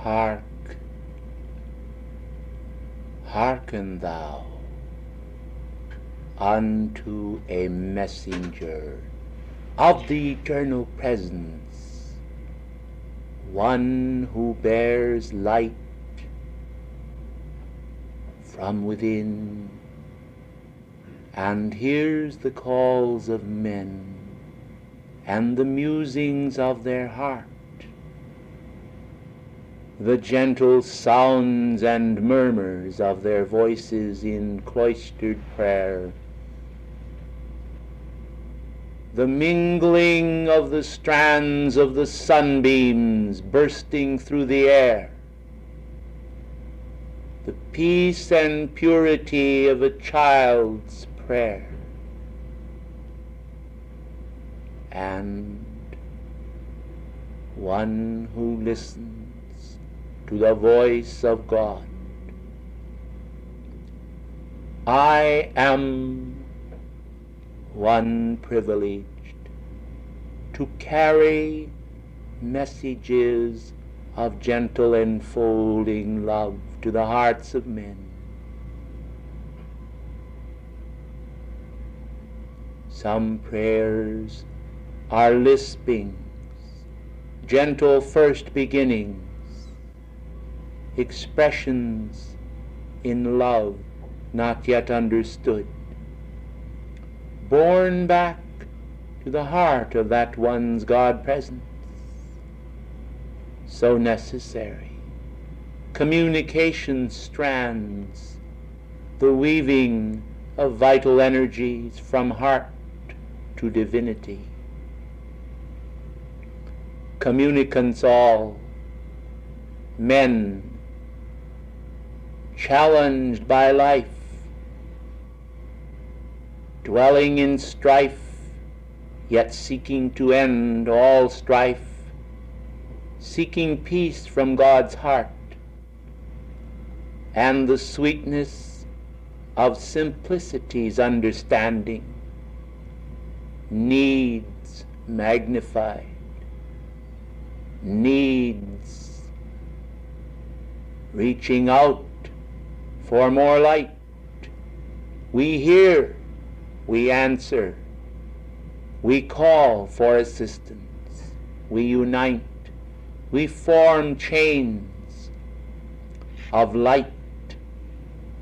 Hark, hearken thou unto a messenger of the eternal presence, one who bears light from within and hears the calls of men and the musings of their heart, the gentle sounds and murmurs of their voices in cloistered prayer, the mingling of the strands of the sunbeams bursting through the air, the peace and purity of a child's prayer, and one who listens to the voice of God. I am one privileged to carry messages of gentle enfolding love to the hearts of men. Some prayers are lispings, gentle first beginnings, expressions in love not yet understood, borne back to the heart of that one's God presence, so necessary. Communication strands, the weaving of vital energies from heart to divinity. Communicants all, men challenged by life, dwelling in strife, yet seeking to end all strife, seeking peace from God's heart, and the sweetness of simplicity's understanding, needs magnified, needs reaching out for more light. We hear, we answer, we call for assistance, we unite, we form chains of light,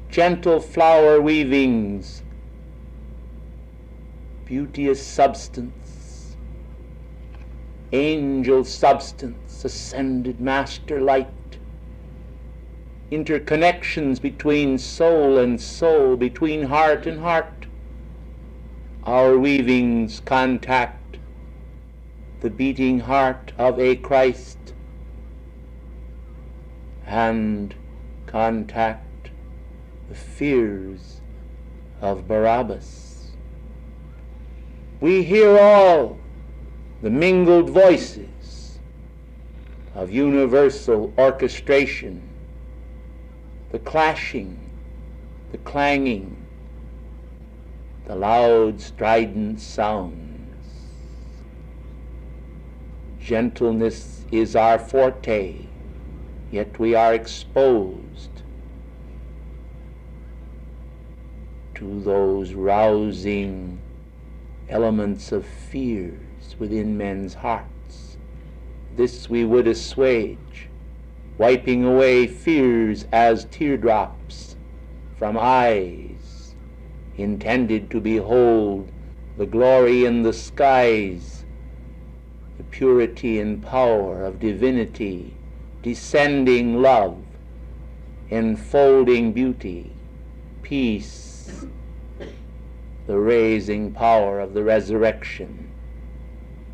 gentle flower weavings, beauteous substance, angel substance, ascended master light, interconnections between soul and soul, between heart and heart. Our weavings contact the beating heart of a Christ and contact the fears of Barabbas. We hear all the mingled voices of universal orchestration, the clashing, the clanging, the loud strident sounds. Gentleness is our forte, yet we are exposed to those rousing elements of fears within men's hearts. This we would assuage, wiping away fears as teardrops from eyes intended to behold the glory in the skies, the purity and power of divinity, descending love, enfolding beauty, peace, the raising power of the resurrection,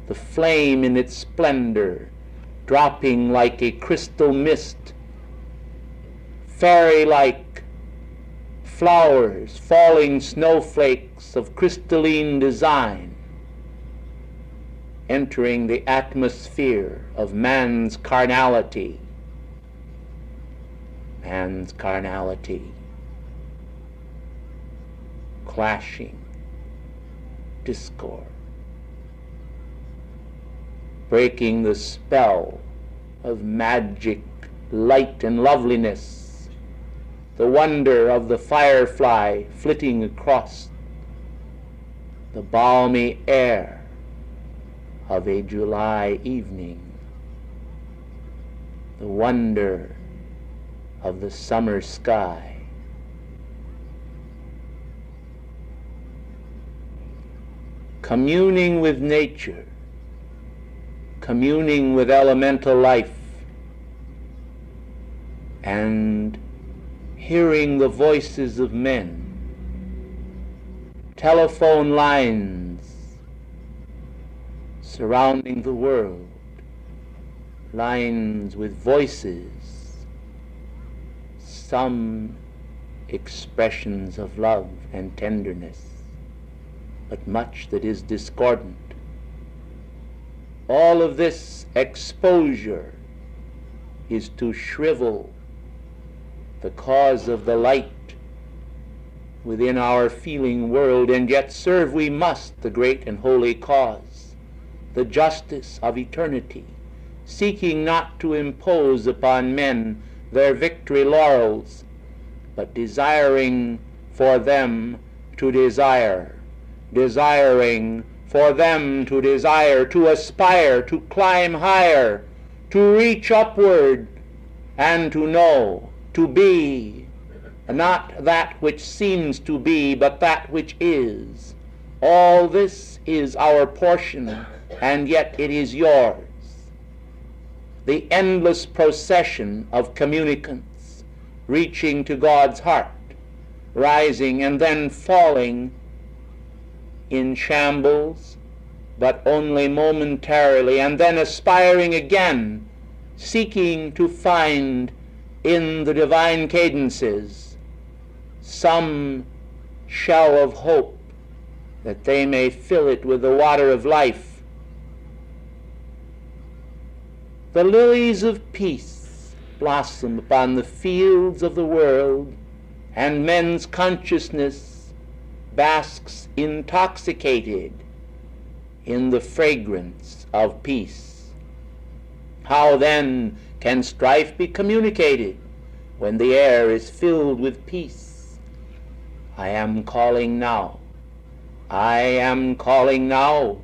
the flame in its splendor dropping like a crystal mist, fairy-like flowers, falling snowflakes of crystalline design, entering the atmosphere of man's carnality, clashing, discord, breaking the spell of magic light and loveliness, the wonder of the firefly flitting across the balmy air of a July evening, the wonder of the summer sky. Communing with nature, communing with elemental life, and hearing the voices of men, telephone lines surrounding the world, lines with voices, some expressions of love and tenderness, but much that is discordant. All of this exposure is to shrivel the cause of the light within our feeling world, and yet serve we must the great and holy cause, the justice of eternity, seeking not to impose upon men their victory laurels, but desiring for them to desire, desiring for them to desire, to aspire, to climb higher, to reach upward, and to know, to be, not that which seems to be, but that which is. All this is our portion, and yet it is yours. The endless procession of communicants reaching to God's heart, rising and then falling in shambles, but only momentarily, and then aspiring again, seeking to find in the divine cadences some shell of hope, that they may fill it with the water of life. The lilies of peace blossom upon the fields of the world, and men's consciousness basks intoxicated in the fragrance of peace. How then can strife be communicated when the air is filled with peace? I am calling now, I am calling now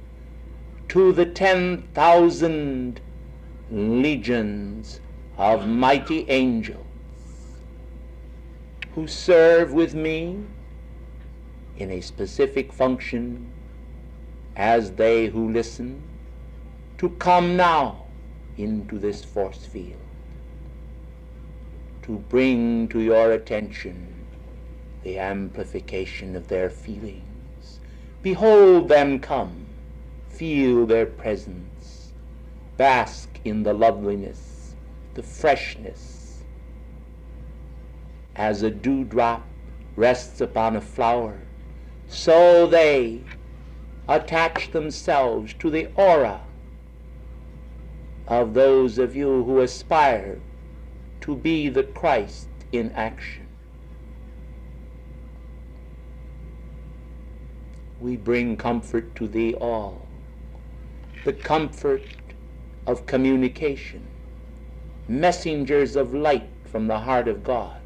to the 10,000 legions of mighty angels who serve with me in a specific function as they who listen, to come now into this force field, to bring to your attention the amplification of their feelings. Behold them come, feel their presence, bask in the loveliness, the freshness. As a dewdrop rests upon a flower, so they attach themselves to the aura of those of you who aspire to be the Christ in action. We bring comfort to thee all, the comfort of communication, messengers of light from the heart of God.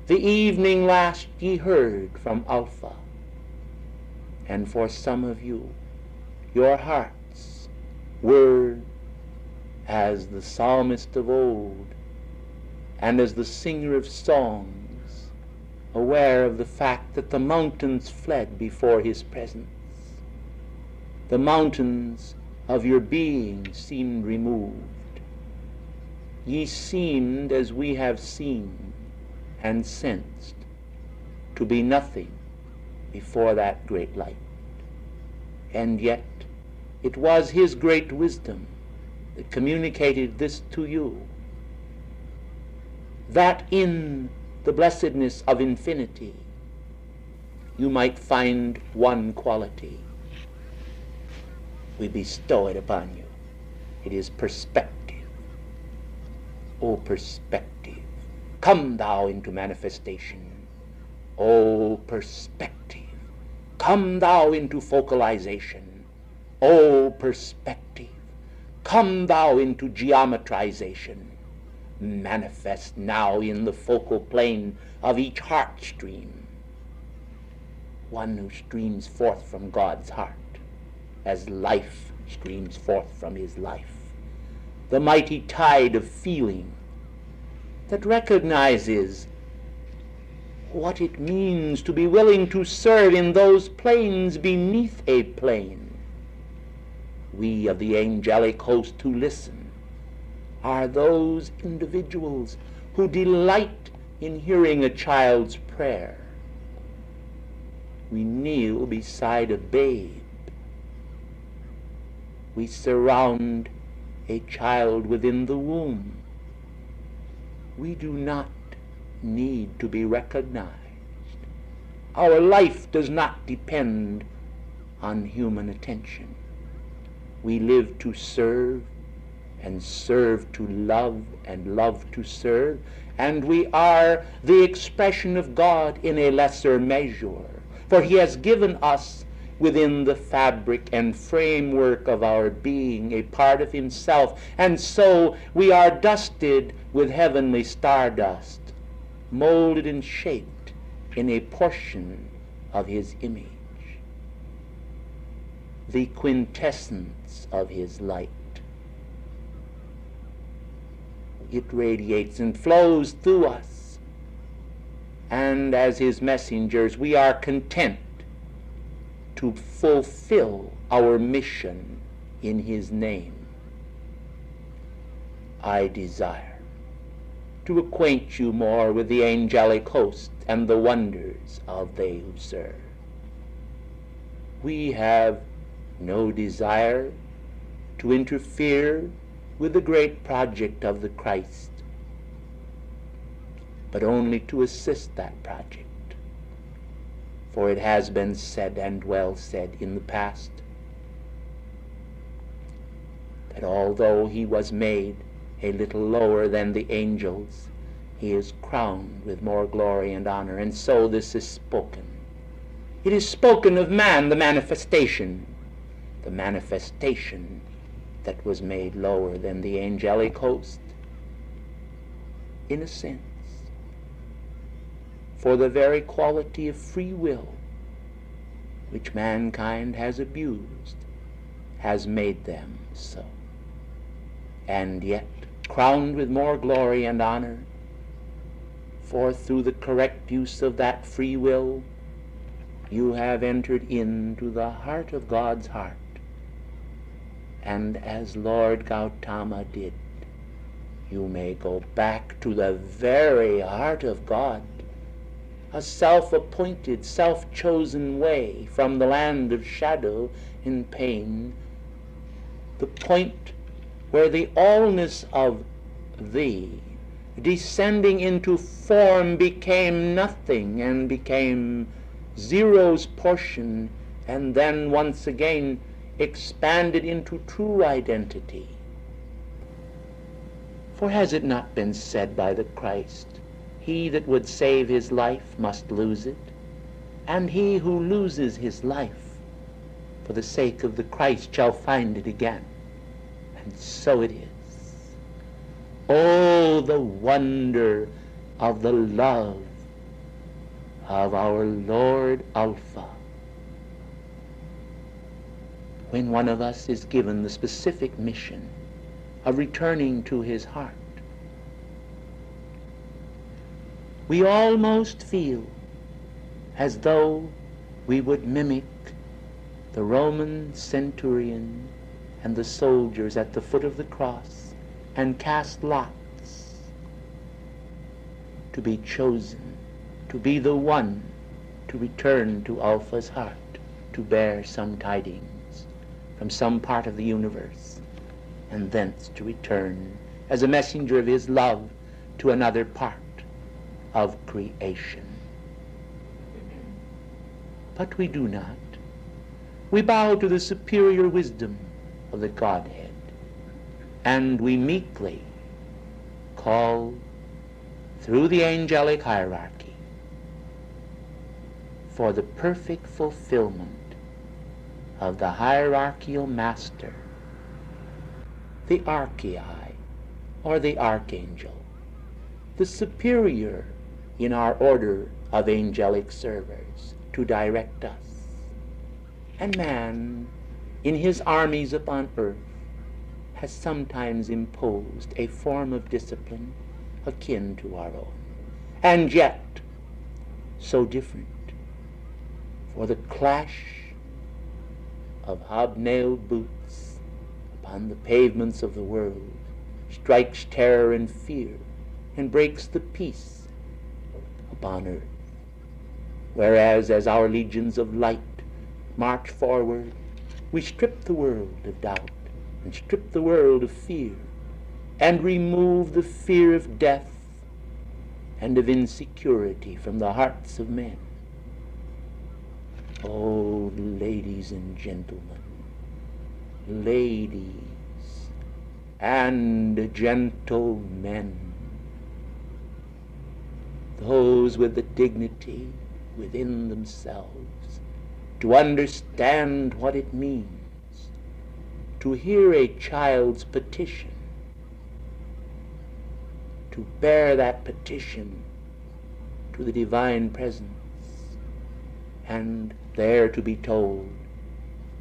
The evening last ye heard from Alpha, and for some of you, your hearts were as the psalmist of old and as the singer of songs, aware of the fact that the mountains fled before his presence. The mountains of your being seemed removed. Ye seemed, as we have seen and sensed, to be nothing before that great light. And yet it was his great wisdom that communicated this to you, that in the blessedness of infinity you might find one quality. We bestow it upon you. It is perspective. O perspective, come thou into manifestation. O perspective, come thou into focalization. O perspective, Come thou into geometrization. Manifest now in the focal plane of each heart stream, one who streams forth from God's heart, as life streams forth from his life. The mighty tide of feeling that recognizes what it means to be willing to serve in those planes beneath a plane. We of the angelic host who listen are those individuals who delight in hearing a child's prayer. We kneel beside a babe. We surround a child within the womb. We do not need to be recognized. Our life does not depend on human attention. We live to serve, and serve to love, and love to serve, and we are the expression of God in a lesser measure, for he has given us within the fabric and framework of our being a part of himself, and so we are dusted with heavenly stardust, molded and shaped in a portion of his image, the quintessence of his light. It radiates and flows through us, and as his messengers we are content to fulfill our mission in his name. I desire to acquaint you more with the angelic host and the wonders of they who serve. We have no desire to interfere with the great project of the Christ, but only to assist that project. For it has been said, and well said in the past, that although he was made a little lower than the angels, he is crowned with more glory and honor. And so this is spoken. It is spoken of man, the manifestation that was made lower than the angelic host, in a sense, for the very quality of free will which mankind has abused has made them so. And yet crowned with more glory and honor, for through the correct use of that free will you have entered into the heart of God's heart. And as Lord Gautama did, you may go back to the very heart of God, a self-appointed, self-chosen way from the land of shadow and pain, the point where the allness of thee, descending into form, became nothing and became zero's portion, and then once again expanded into true identity. For has it not been said by the Christ, he that would save his life must lose it, and he who loses his life for the sake of the Christ shall find it again? And so it is. Oh, the wonder of the love of our Lord Alpha, when one of us is given the specific mission of returning to his heart. We almost feel as though we would mimic the Roman centurion and the soldiers at the foot of the cross and cast lots to be chosen, to be the one to return to Alpha's heart, to bear some tidings from some part of the universe, and thence to return as a messenger of his love to another part of creation. But we do not. We bow to the superior wisdom of the Godhead, and we meekly call through the angelic hierarchy for the perfect fulfillment of the hierarchical master the archei, or the archangel, the superior in our order of angelic servers, to direct us. And man, in his armies upon earth, has sometimes imposed a form of discipline akin to our own, and yet so different. For the clash of hobnailed boots upon the pavements of the world strikes terror and fear and breaks the peace upon earth. Whereas as our legions of light march forward, we strip the world of doubt and strip the world of fear and remove the fear of death and of insecurity from the hearts of men. Oh, ladies and gentlemen, ladies and gentlemen, those with the dignity within themselves to understand what it means to hear a child's petition, to bear that petition to the divine presence, and there to be told,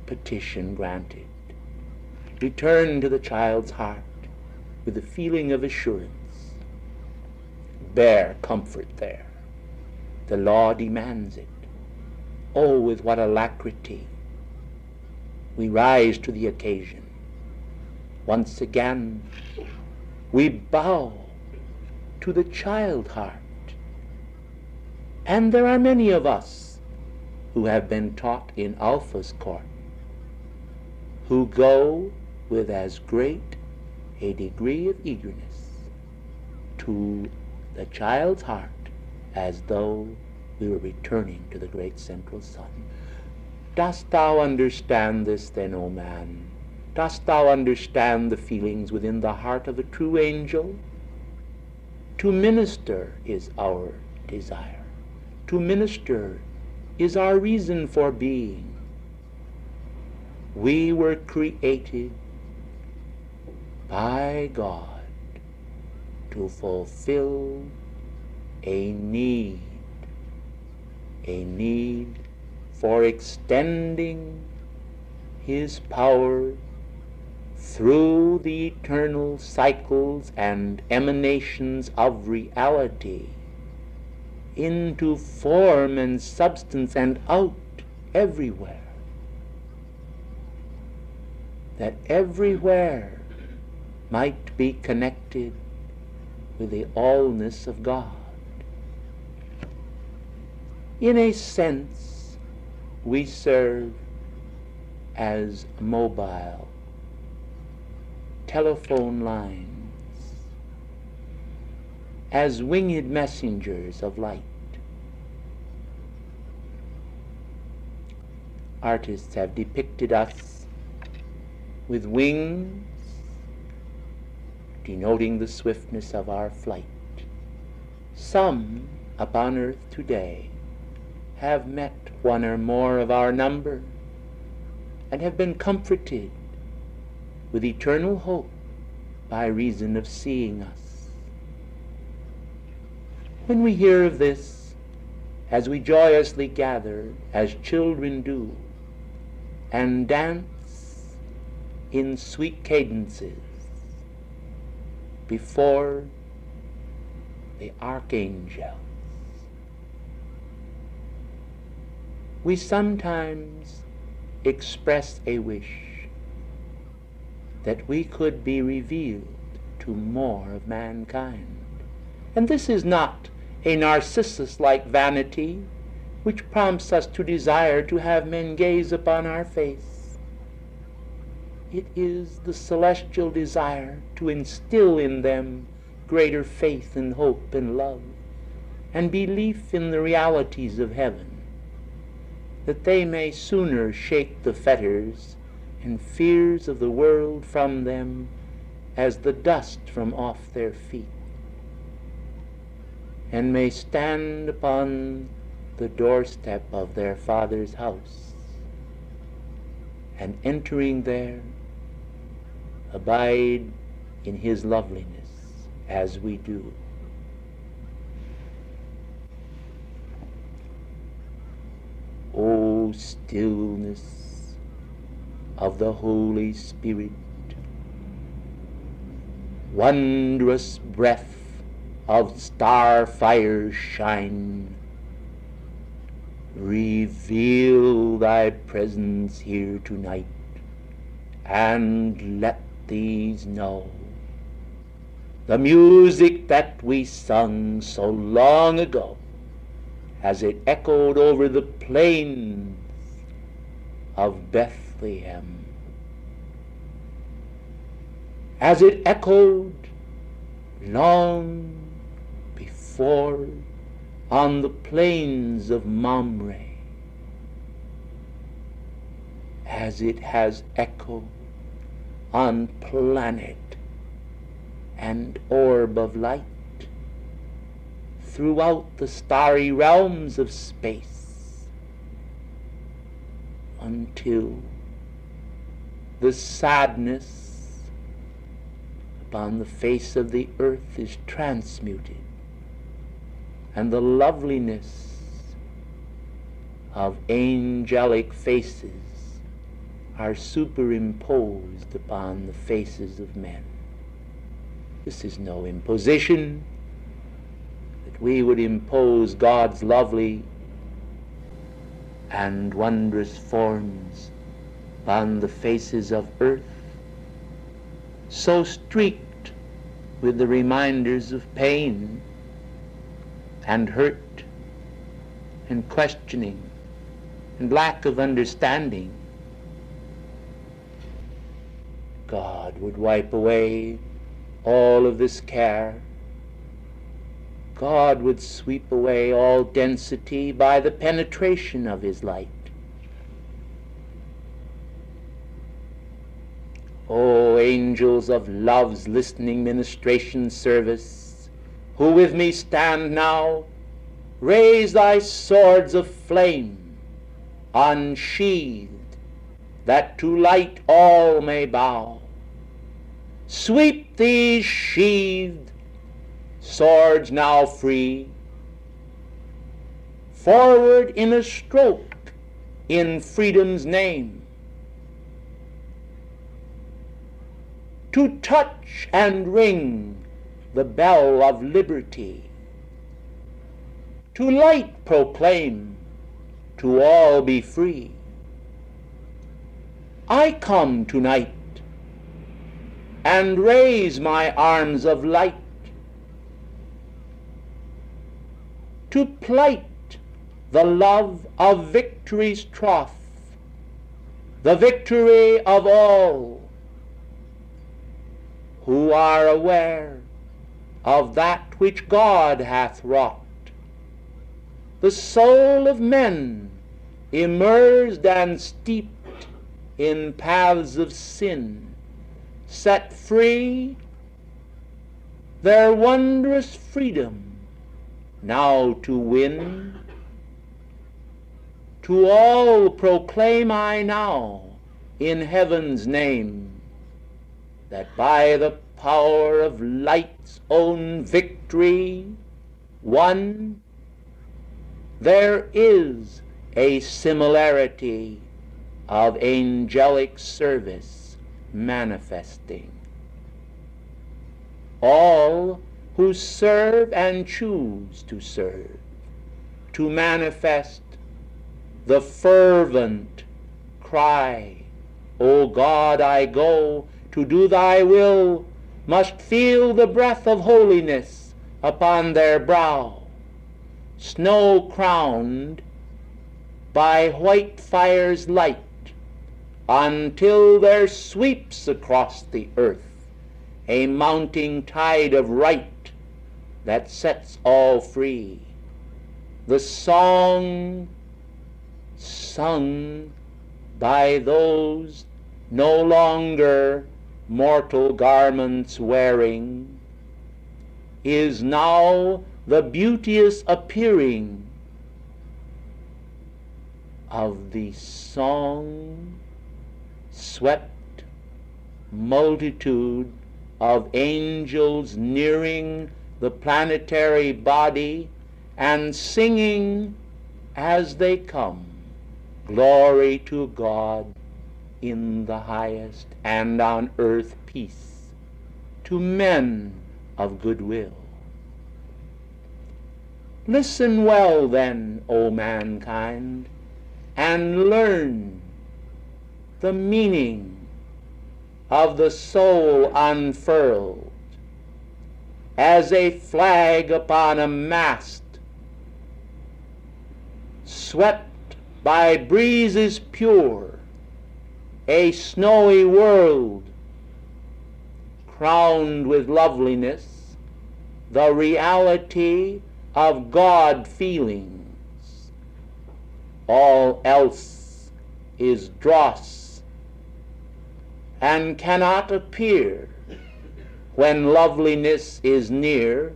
petition granted. Return to the child's heart with a feeling of assurance. Bear comfort there. The law demands it. Oh, with what alacrity we rise to the occasion. Once again, we bow to the child heart. And there are many of us who have been taught in Alpha's court, who go with as great a degree of eagerness to the child's heart as though we were returning to the great central sun. Dost thou understand this then, O man? Dost thou understand the feelings within the heart of a true angel? To minister is our desire. To minister is our reason for being. We were created by God to fulfill a need for extending his power through the eternal cycles and emanations of reality into form and substance and out everywhere. That everywhere might be connected with the allness of God. In a sense, we serve as mobile telephone lines, as winged messengers of light. Artists have depicted us with wings, denoting the swiftness of our flight. Some upon earth today have met one or more of our number and have been comforted with eternal hope by reason of seeing us. When we hear of this, as we joyously gather, as children do, and dance in sweet cadences before the archangels, we sometimes express a wish that we could be revealed to more of mankind. And this is not a Narcissus-like vanity which prompts us to desire to have men gaze upon our face. It is the celestial desire to instill in them greater faith and hope and love and belief in the realities of heaven, that they may sooner shake the fetters and fears of the world from them as the dust from off their feet, and may stand upon the doorstep of their Father's house, and entering there, abide in his loveliness as we do. O stillness of the Holy Spirit, wondrous breath of star fire shine, reveal thy presence here tonight, and let these know the music that we sung so long ago, as it echoed over the plains of Bethlehem, as it echoed long before on the plains of Mamre, as it has echoed on planet and orb of light throughout the starry realms of space, until the sadness upon the face of the earth is transmuted, and the loveliness of angelic faces are superimposed upon the faces of men. This is no imposition, that we would impose God's lovely and wondrous forms upon the faces of earth, so streaked with the reminders of pain and hurt and questioning and lack of understanding. God would wipe away all of this care. God would sweep away all density by the penetration of his light. O angels of love's listening ministration service, who with me stand now, raise thy swords of flame, unsheathed, that to light all may bow. Sweep these sheathed swords now free, forward in a stroke in freedom's name, to touch and ring the bell of liberty, to light proclaim, to all be free. I come tonight and raise my arms of light, to plight the love of victory's trough, the victory of all who are aware of that which God hath wrought. The soul of men immersed and steeped in paths of sin, set free, their wondrous freedom now to win. To all proclaim I now in heaven's name, that by the power of light's own victory won, there is a similarity of angelic service manifesting. All who serve and choose to serve, to manifest the fervent cry, O God, I go to do thy will, must feel the breath of holiness upon their brow, snow-crowned by white fire's light, until there sweeps across the earth a mounting tide of right that sets all free. The song sung by those no longer mortal garments wearing is now the beauteous appearing of the song swept multitude of angels nearing the planetary body and singing as they come, "Glory to God in the highest, and on earth peace to men of good will." Listen well then, O mankind, and learn the meaning of the soul unfurled as a flag upon a mast, swept by breezes pure, a snowy world crowned with loveliness, the reality of God feelings. All else is dross and cannot appear when loveliness is near,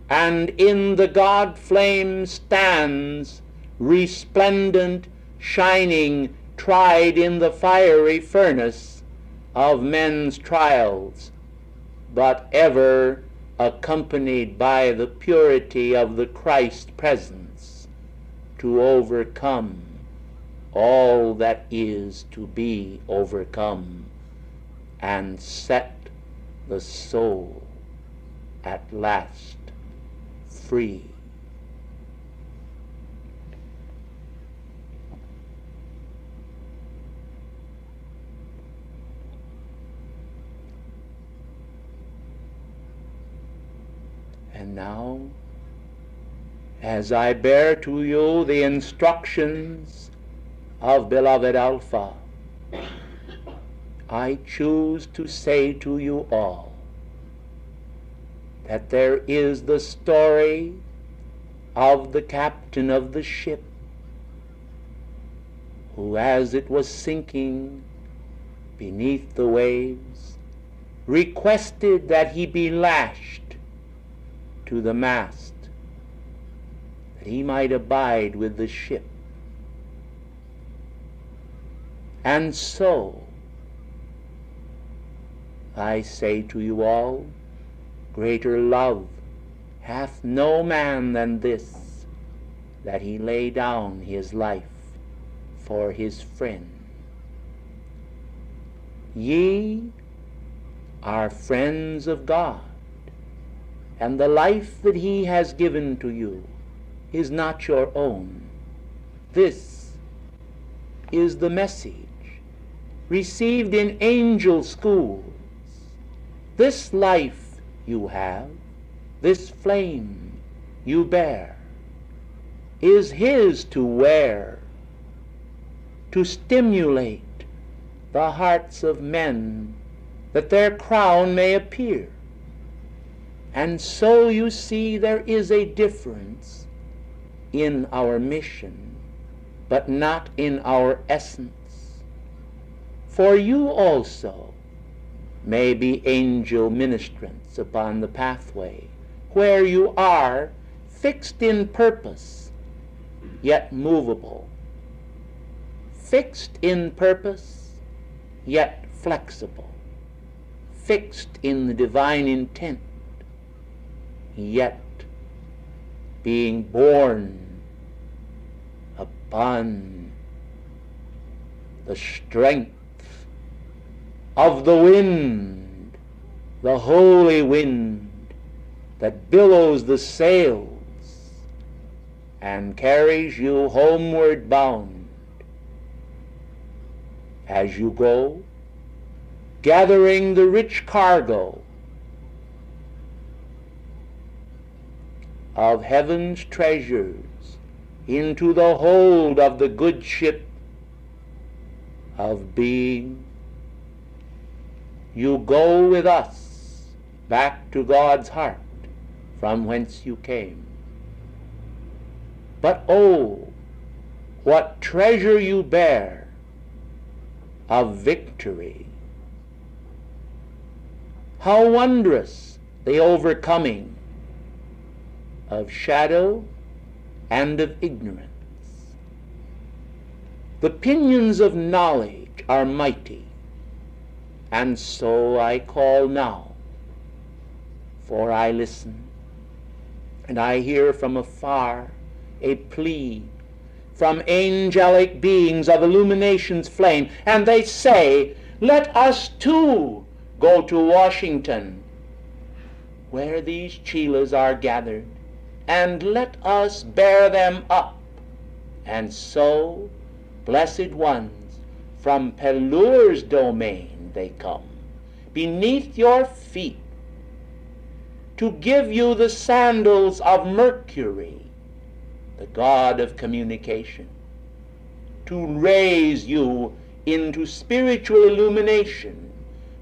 and in the God flame stands resplendent, shining, tried in the fiery furnace of men's trials, but ever accompanied by the purity of the Christ presence to overcome all that is to be overcome and set the soul at last free. And now, as I bear to you the instructions of beloved Alpha, I choose to say to you all that there is the story of the captain of the ship who, as it was sinking beneath the waves, requested that he be lashed to the mast, that he might abide with the ship. And so, I say to you all, greater love hath no man than this, that he lay down his life for his friend. Ye are friends of God, and the life that he has given to you is not your own. This is the message received in angel schools. This life you have, this flame you bear, is his to wear, to stimulate the hearts of men, that their crown may appear. And so you see there is a difference in our mission, but not in our essence. For you also may be angel ministrants upon the pathway, where you are fixed in purpose, yet movable, fixed in purpose, yet flexible, fixed in the divine intent, yet being born upon the strength of the wind, the holy wind that billows the sails and carries you homeward bound. As you go, gathering the rich cargo of heaven's treasures into the hold of the good ship of being, you go with us back to God's heart from whence you came. But oh, what treasure you bear of victory! How wondrous the overcoming of shadow and of ignorance. The pinions of knowledge are mighty, And so I call now, for I listen, and I hear from afar a plea from angelic beings of illumination's flame, and they say, let us too go to Washington, where these chelas are gathered, and let us bear them up. And so, blessed ones, from Pelur's domain they come, beneath your feet, to give you the sandals of Mercury, the god of communication, to raise you into spiritual illumination.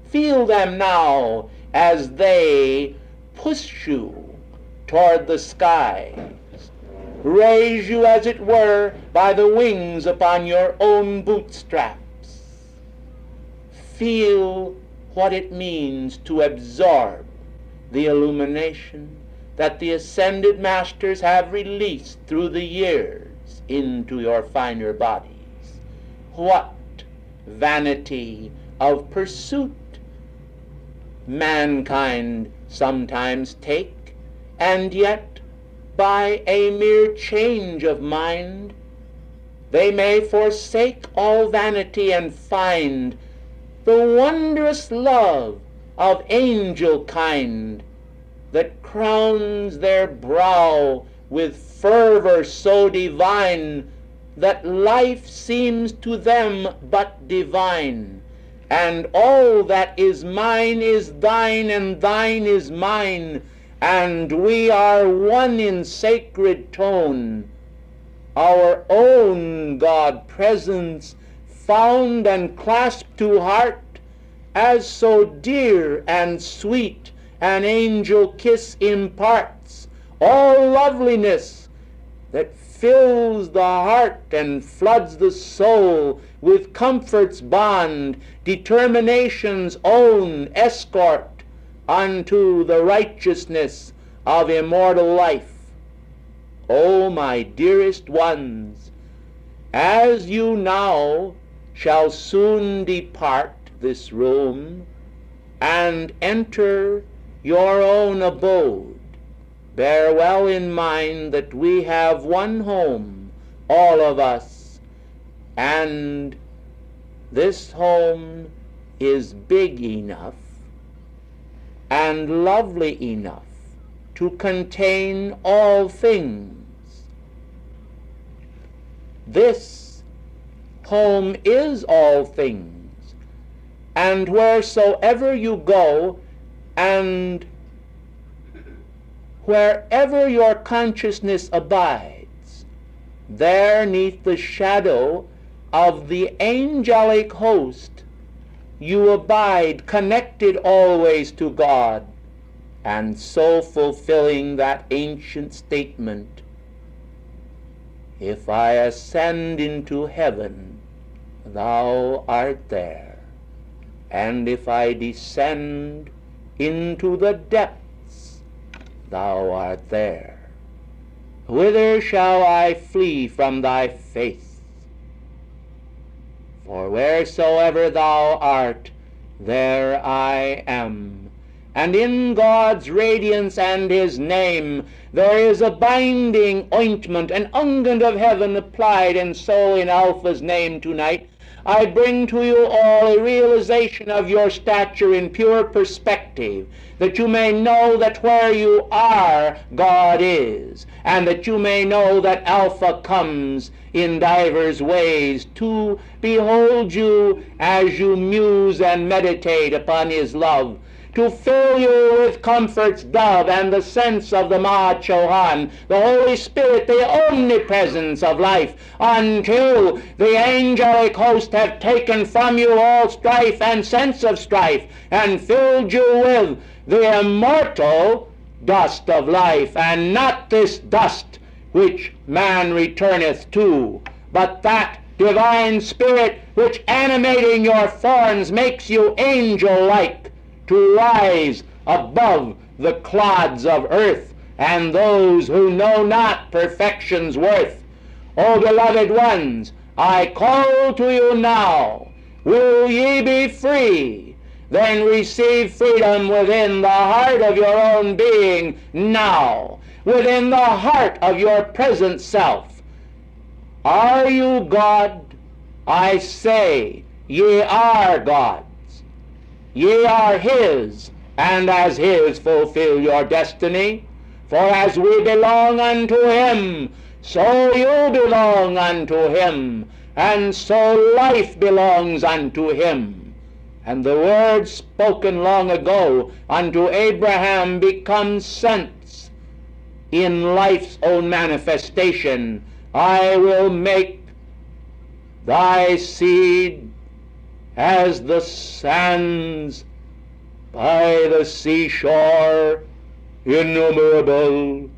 Feel them now as they push you toward the skies, raise you, as it were, by the wings upon your own bootstraps. Feel what it means to absorb the illumination that the ascended masters have released through the years into your finer bodies. What vanity of pursuit mankind sometimes take, and yet by a mere change of mind they may forsake all vanity and find the wondrous love of angel kind that crowns their brow with fervor so divine that life seems to them but divine, and all that is mine is thine, and thine is mine, and we are one in sacred tone, our own God presence found and clasped to heart, as so dear and sweet an angel kiss imparts, all loveliness that fills the heart and floods the soul with comfort's bond, determination's own escort unto the righteousness of immortal life. O my dearest ones, as you now shall soon depart this room and enter your own abode, bear well in mind that we have one home, all of us, and this home is big enough and lovely enough to contain all things. This home is all things, and wheresoever you go, and wherever your consciousness abides, there 'neath the shadow of the angelic host you abide, connected always to God, and so fulfilling that ancient statement, if I ascend into heaven, thou art there, and if I descend into the depths, thou art there. Whither shall I flee from thy face? For wheresoever thou art, there I am. And in God's radiance and his name there is a binding ointment, an unguent of heaven applied, and so in Alpha's name tonight I bring to you all a realization of your stature in pure perspective, that you may know that where you are, God is, and that you may know that Alpha comes in divers ways to behold you as you muse and meditate upon his love, to fill you with comfort's dove and the sense of the Mahachohan, the Holy Spirit, the omnipresence of life, until the angelic host have taken from you all strife and sense of strife, and filled you with the immortal dust of life, and not this dust which man returneth to, but that divine spirit which animating your forms makes you angel-like, to rise above the clods of earth and those who know not perfection's worth. O beloved ones, I call to you now, will ye be free? then receive freedom within the heart of your own being now, within the heart of your present self. Are you God? I say, ye are gods. Ye are his, and as his fulfill your destiny. For as we belong unto him, so you belong unto him, and so life belongs unto him. And the words spoken long ago unto Abraham become sense in life's own manifestation. I will make thy seed as the sands by the seashore, innumerable,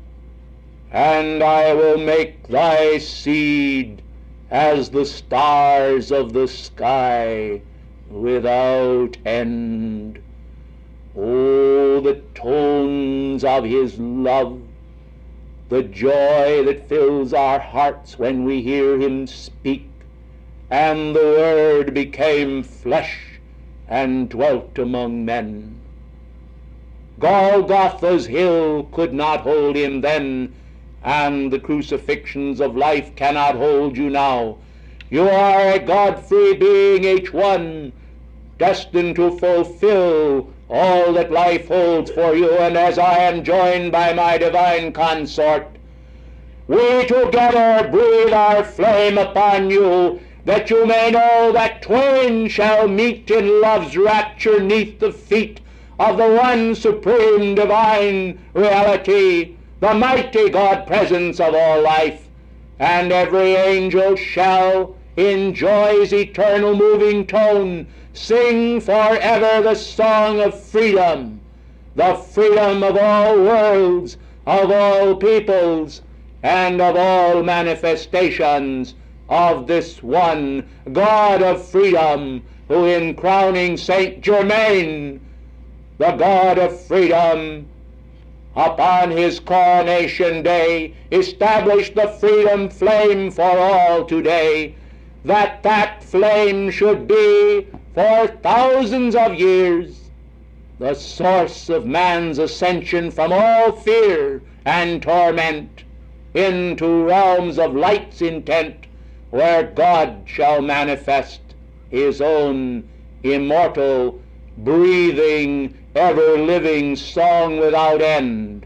and I will make thy seed as the stars of the sky, without end. Oh, the tones of his love, the joy that fills our hearts when we hear him speak. And the Word became flesh and dwelt among men. Golgotha's hill could not hold him then, and the crucifixions of life cannot hold you now. You are a God-free being, each one, destined to fulfill all that life holds for you. And as I am joined by my divine consort, we together breathe our flame upon you, that you may know that twain shall meet in love's rapture neath the feet of the one supreme divine reality, the mighty God presence of all life. And every angel shall, in joy's eternal moving tone, sing forever the song of freedom, the freedom of all worlds, of all peoples, and of all manifestations of this one God of freedom, who in crowning Saint Germain, the God of freedom, upon his coronation day, established the freedom flame for all today, that flame should be for thousands of years the source of man's ascension from all fear and torment into realms of light's intent, where God shall manifest his own immortal, breathing, ever-living song without end.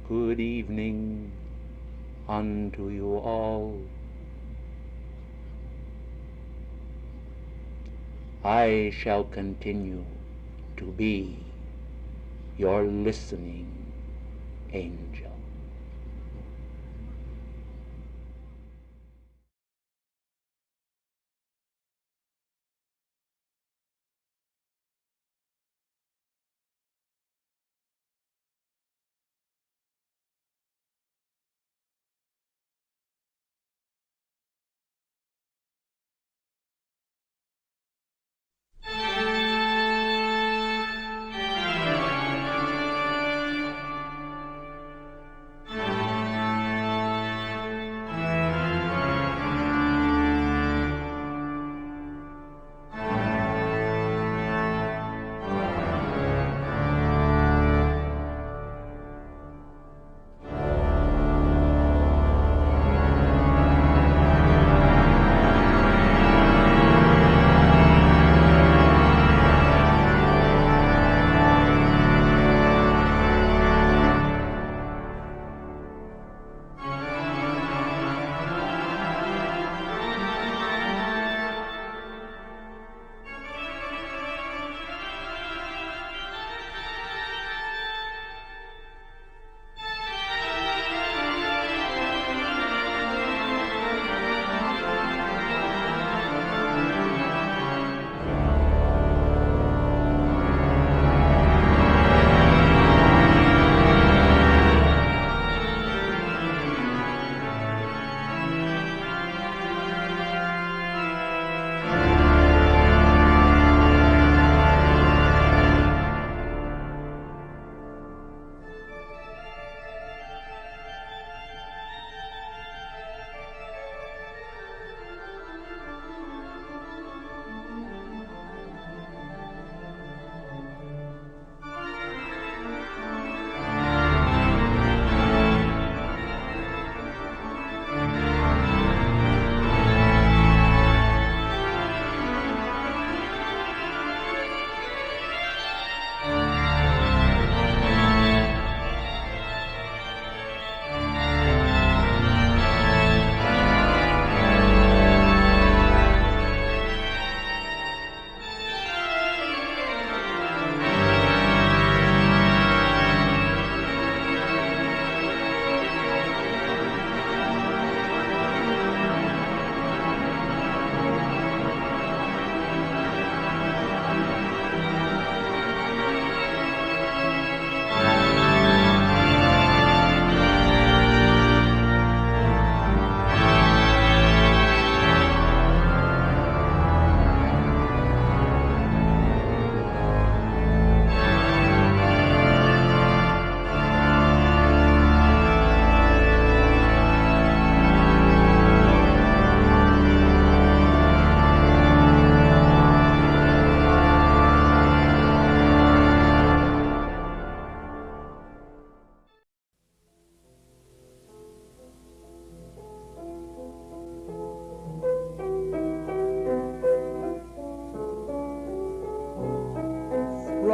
Good evening unto you all. I shall continue to be your listening angel.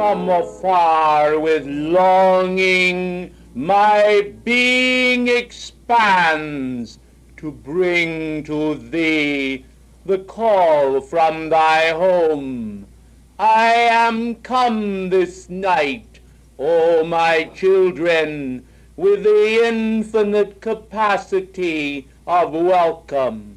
From afar with longing my being expands to bring to thee the call from thy home. I am come this night, O my children, with the infinite capacity of welcome.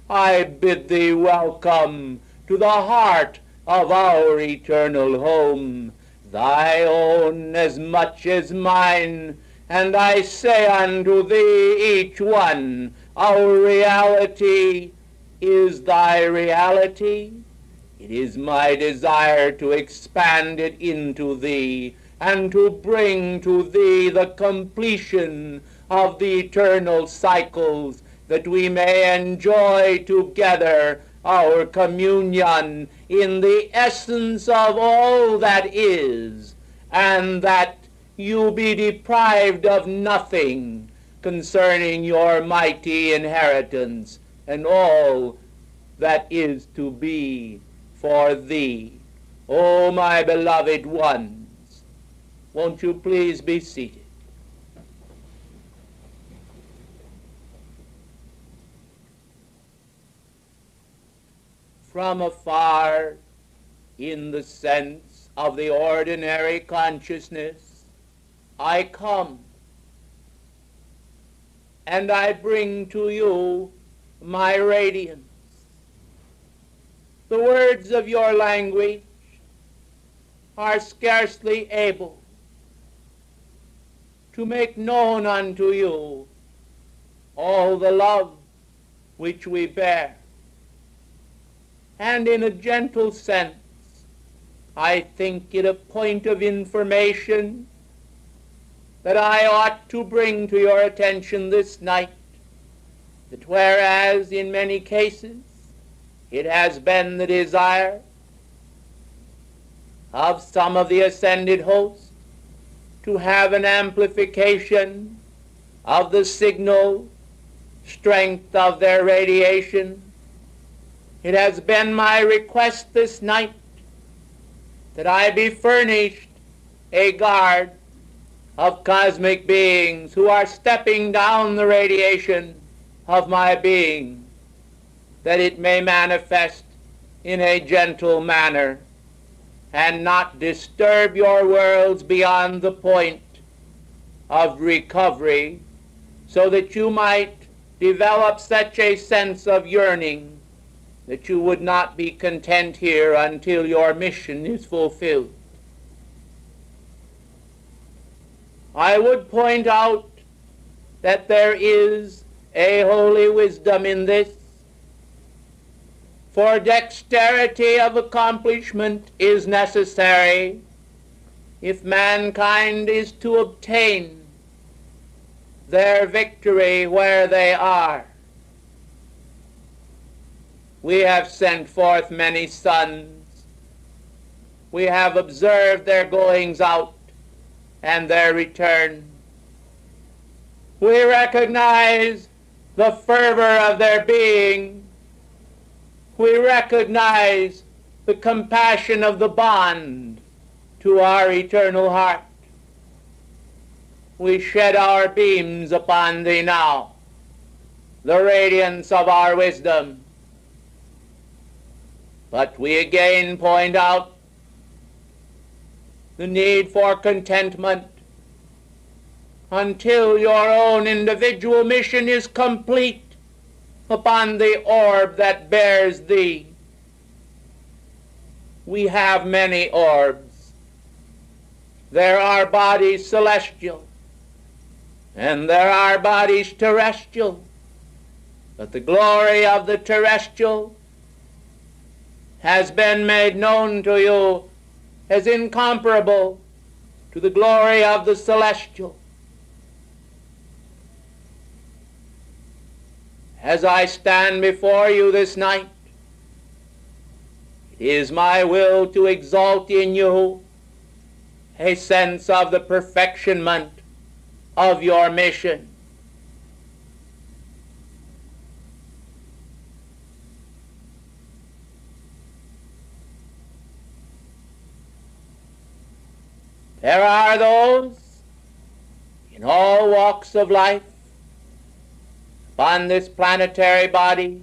I bid thee welcome to the heart of our eternal home, thy own as much as mine, and I say unto thee, each one, our reality is thy reality. It is my desire to expand it into thee, and to bring to thee the completion of the eternal cycles, that we may enjoy together our communion in the essence of all that is, and that you be deprived of nothing concerning your mighty inheritance and all that is to be for thee. O my beloved ones, won't you please be seated? From afar, in the sense of the ordinary consciousness, I come, and I bring to you my radiance. The words of your language are scarcely able to make known unto you all the love which we bear. And in a gentle sense, I think it a point of information that I ought to bring to your attention this night, that whereas in many cases it has been the desire of some of the ascended hosts to have an amplification of the signal strength of their radiation, it has been my request this night that I be furnished a guard of cosmic beings who are stepping down the radiation of my being, that it may manifest in a gentle manner and not disturb your worlds beyond the point of recovery, so that you might develop such a sense of yearning that you would not be content here until your mission is fulfilled. I would point out that there is a holy wisdom in this, for dexterity of accomplishment is necessary if mankind is to obtain their victory where they are. We have sent forth many sons. We have observed their goings out and their return. We recognize the fervor of their being. We recognize the compassion of the bond to our eternal heart. We shed our beams upon thee now, the radiance of our wisdom. But we again point out the need for contentment until your own individual mission is complete upon the orb that bears thee. We have many orbs. There are bodies celestial, and there are bodies terrestrial, but the glory of the terrestrial has been made known to you as incomparable to the glory of the celestial. As I stand before you this night, it is my will to exalt in you a sense of the perfectionment of your mission. There are those in all walks of life upon this planetary body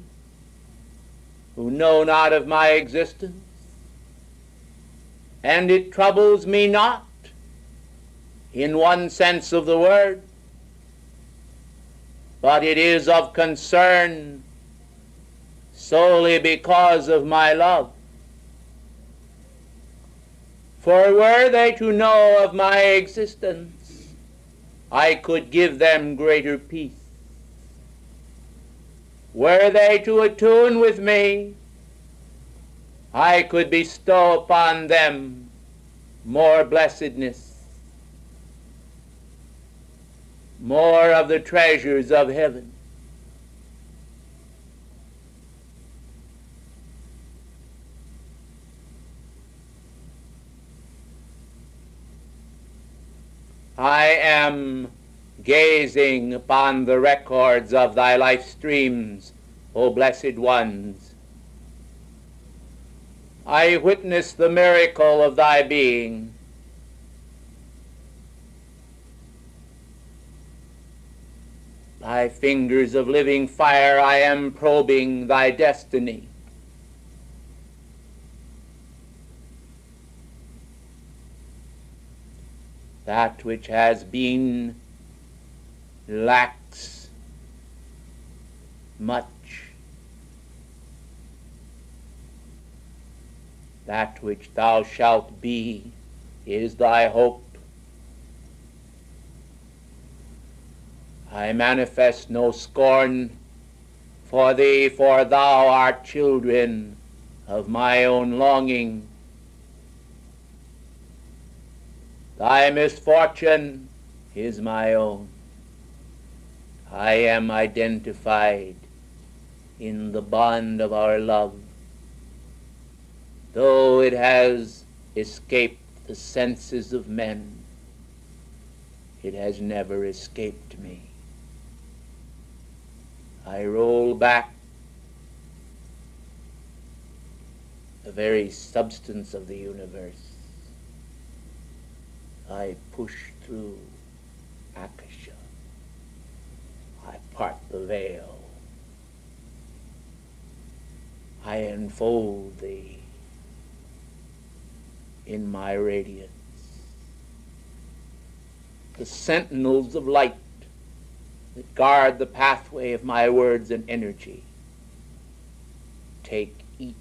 who know not of my existence, and it troubles me not in one sense of the word, but it is of concern solely because of my love. For were they to know of my existence, I could give them greater peace. Were they to attune with me, I could bestow upon them more blessedness, more of the treasures of heaven. I am gazing upon the records of thy life streams, O blessed ones. I witness the miracle of thy being. By fingers of living fire I am probing thy destiny. That which has been lacks much. That which thou shalt be is thy hope. I manifest no scorn for thee, for thou art children of my own longing. Thy misfortune is my own. I am identified in the bond of our love. Though it has escaped the senses of men, it has never escaped me. I roll back the very substance of the universe. I push through Akasha. I part the veil. I enfold thee in my radiance. The sentinels of light that guard the pathway of my words and energy take each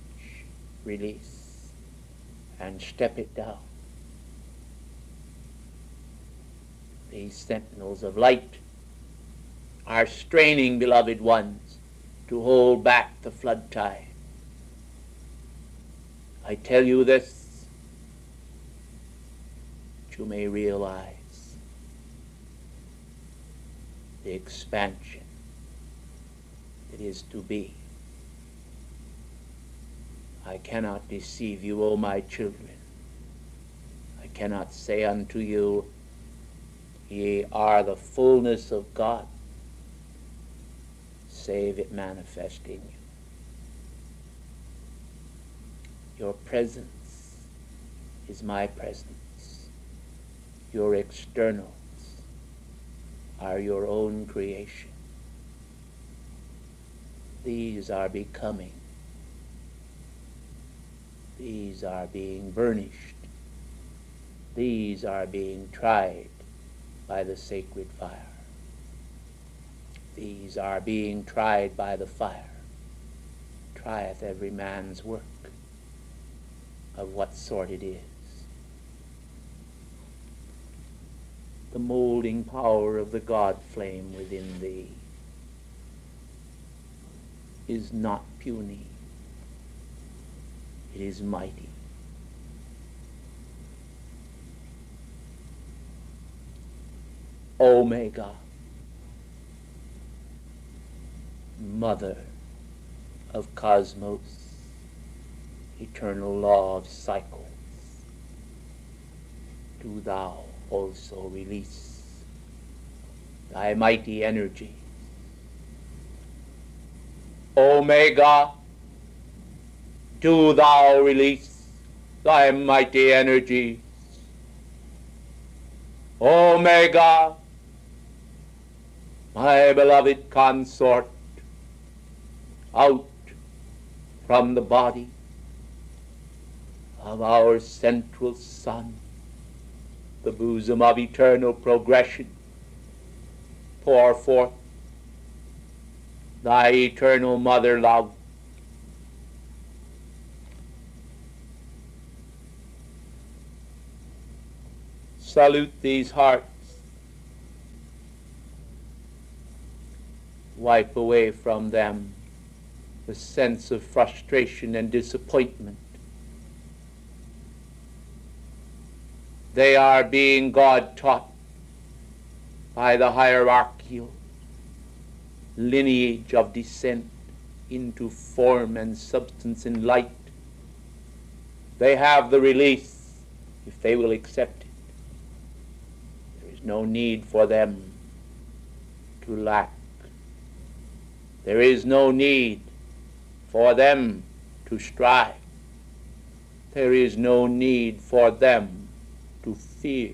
release and step it down. These sentinels of light are straining, beloved ones, to hold back the flood tide. I tell you this, that you may realize the expansion that is to be. I cannot deceive you, O my children. I cannot say unto you, ye are the fullness of God, save it manifest in you. Your presence is my presence. Your externals are your own creation. These are becoming. These are being burnished. These are being tried by the sacred fire. These are being tried by the fire. Trieth every man's work, of what sort it is. The molding power of the God flame within thee is not puny. It is mighty. Omega, Mother of cosmos, eternal law of cycles, do thou also release thy mighty energy. Omega, do thou release thy mighty energy. Omega, my beloved consort, out from the body of our central sun, the bosom of eternal progression, pour forth thy eternal mother love. Salute these hearts. Wipe away from them the sense of frustration and disappointment. They are being God-taught by the hierarchical lineage of descent into form and substance in light. They have the release if they will accept it. There is no need for them to lack. There is no need for them to strive. There is no need for them to fear.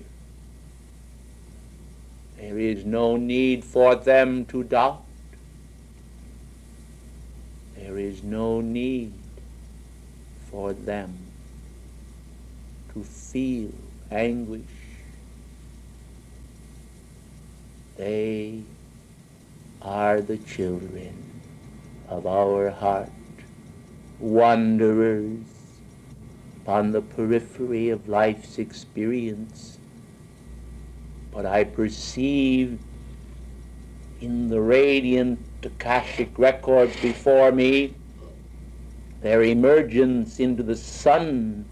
There is no need for them to doubt. There is no need for them to feel anguish. They are the children of our heart, wanderers upon the periphery of life's experience. But I perceive in the radiant Akashic records before me their emergence into the sun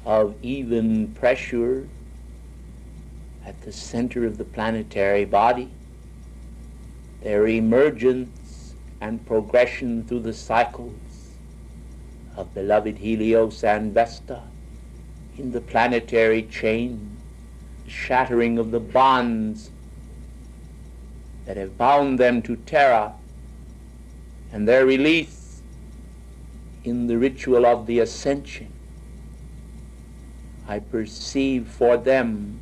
of even pressure at the center of the planetary body, their emergence and progression through the cycles of beloved Helios and Vesta in the planetary chain, the shattering of the bonds that have bound them to Terra, and their release in the ritual of the ascension. I perceive for them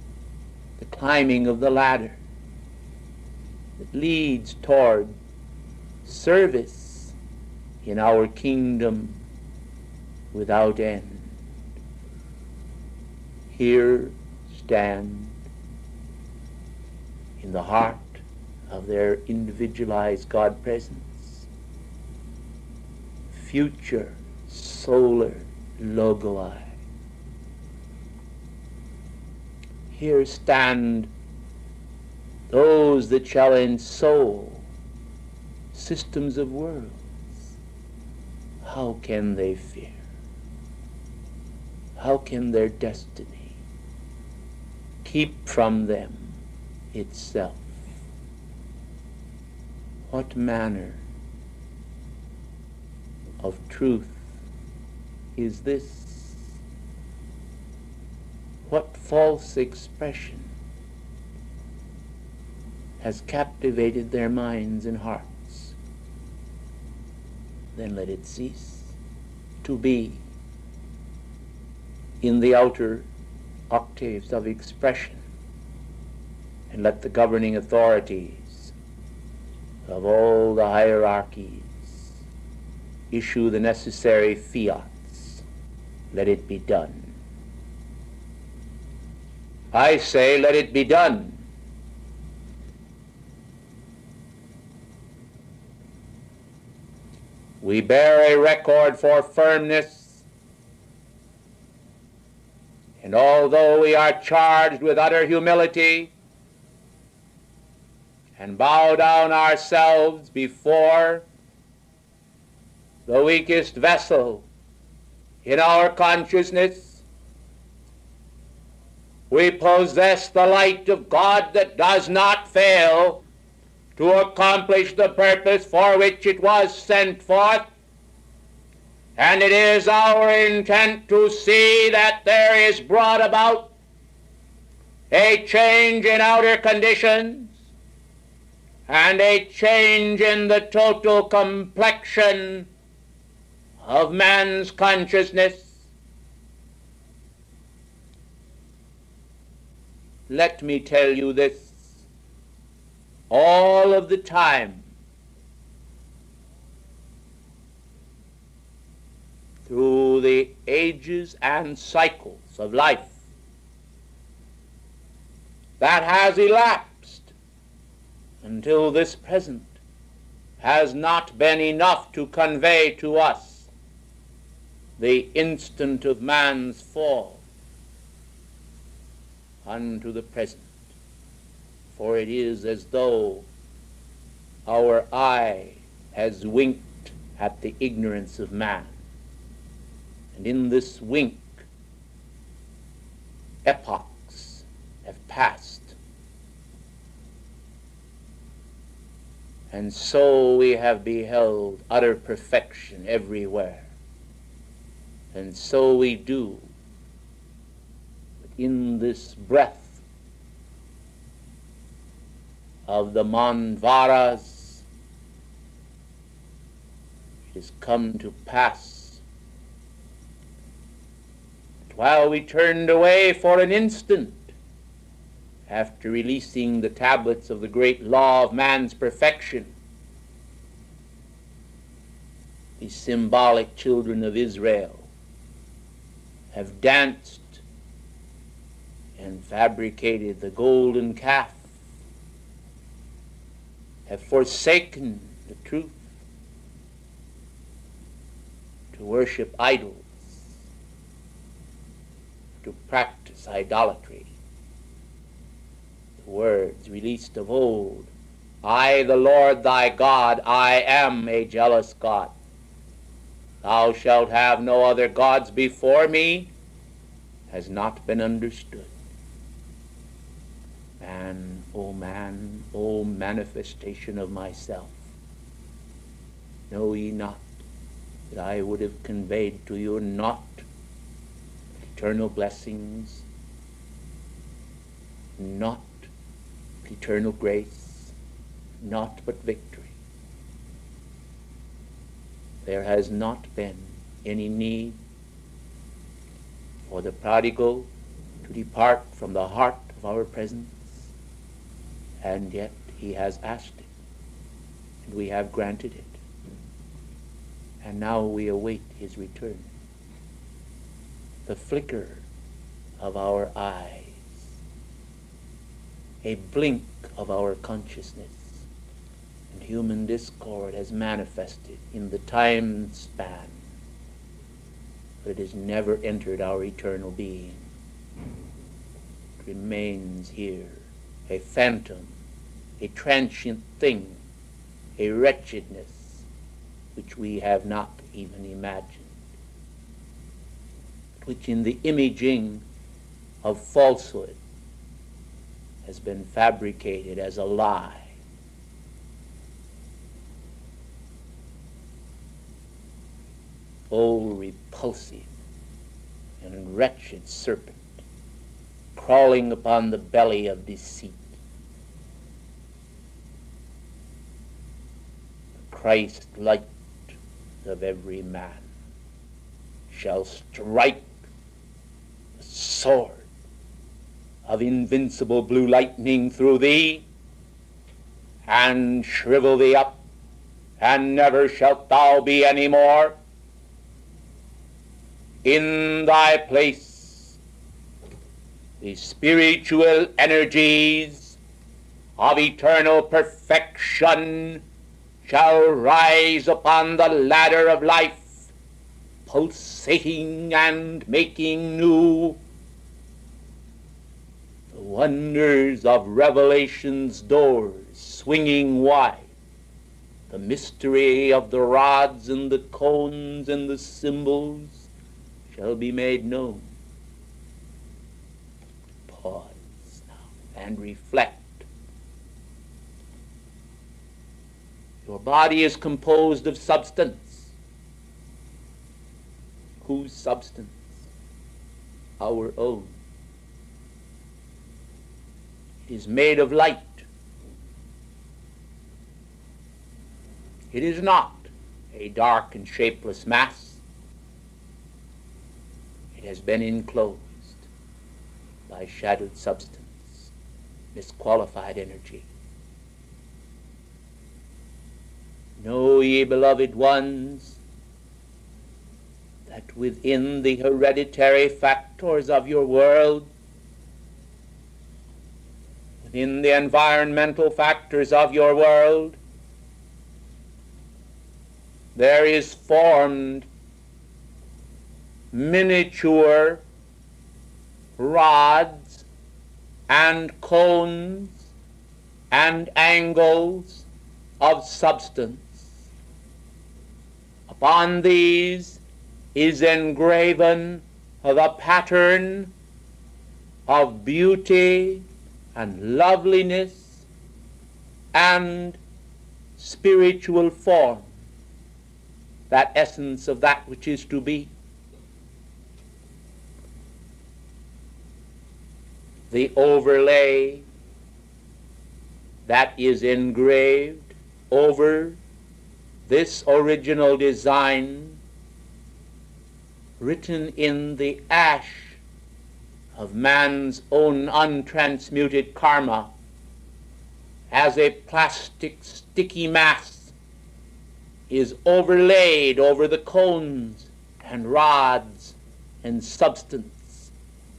the climbing of the ladder that leads toward service in our kingdom without end. Here stand in the heart of their individualized God presence, future solar logoi. Here stand those that shall ensoul systems of worlds. How can they fear? How can their destiny keep from them itself? What manner of truth is this? What false expression has captivated their minds and hearts? Then let it cease to be in the outer octaves of expression, and let the governing authorities of all the hierarchies issue the necessary fiats. Let it be done. I say, let it be done. We bear a record for firmness, and although we are charged with utter humility and bow down ourselves before the weakest vessel in our consciousness, we possess the light of God that does not fail to accomplish the purpose for which it was sent forth. And it is our intent to see that there is brought about a change in outer conditions and a change in the total complexion of man's consciousness. let me tell you this, all of the time, through the ages and cycles of life that has elapsed until this present, has not been enough to convey to us the instant of man's fall unto the present. For it is as though our eye has winked at the ignorance of man. And in this wink, epochs have passed. And so we have beheld utter perfection everywhere. And so we do. But in this breath of the Manvaras, it has come to pass that while we turned away for an instant after releasing the tablets of the great law of man's perfection, the symbolic children of Israel have danced and fabricated the golden calf, have forsaken the truth to worship idols, to practice idolatry. The words released of old, I, the Lord thy God, I am a jealous God. Thou shalt have no other gods before me, has not been understood. Man, O manifestation of myself, know ye not that I would have conveyed to you not eternal blessings, not eternal grace, not but victory. There has not been any need for the prodigal to depart from the heart of our presence, and yet he has asked it, and we have granted it. And now we await his return. The flicker of our eyes, a blink of our consciousness, and human discord has manifested in the time span, but it has never entered our eternal being. It remains here, a phantom, a transient thing, a wretchedness which we have not even imagined, which in the imaging of falsehood has been fabricated as a lie. O repulsive and wretched serpent, crawling upon the belly of deceit, the Christ light of every man shall strike the sword of invincible blue lightning through thee, and shrivel thee up, and never shalt thou be any more. In thy place, the spiritual energies of eternal perfection shall rise upon the ladder of life, pulsating and making new the wonders of revelation's doors swinging wide, the mystery of the rods and the cones and the symbols shall be made known. Pause now and reflect. Your body is composed of substance. Whose substance? Our own. It is made of light. It is not a dark and shapeless mass. It has been enclosed by shadowed substance. misqualified energy. Know ye, beloved ones, that within the hereditary factors of your world, within the environmental factors of your world, there is formed miniature rods and cones and angles of substance. Upon these is engraven the pattern of beauty and loveliness and spiritual form, that essence of that which is to be. The overlay that is engraved over this original design, written in the ash of man's own untransmuted karma as a plastic sticky mass, is overlaid over the cones and rods and substance,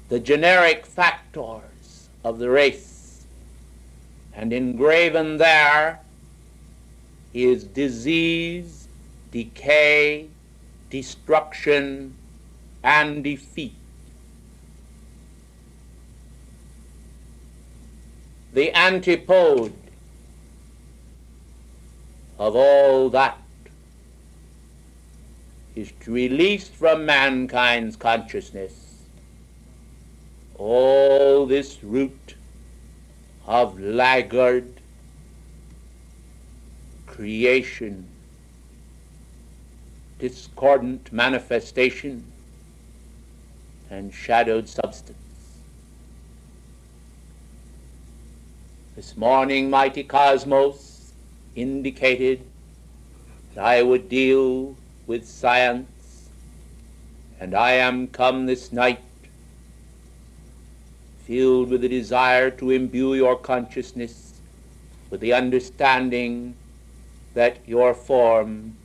the generic factors of the race. And engraven there is disease, decay, destruction, and defeat. The antipode of all that is to release from mankind's consciousness all this root of laggard creation, discordant manifestation, and shadowed substance. This morning, mighty cosmos indicated that I would deal with science, and I am come this night filled with the desire to imbue your consciousness with the understanding that your form,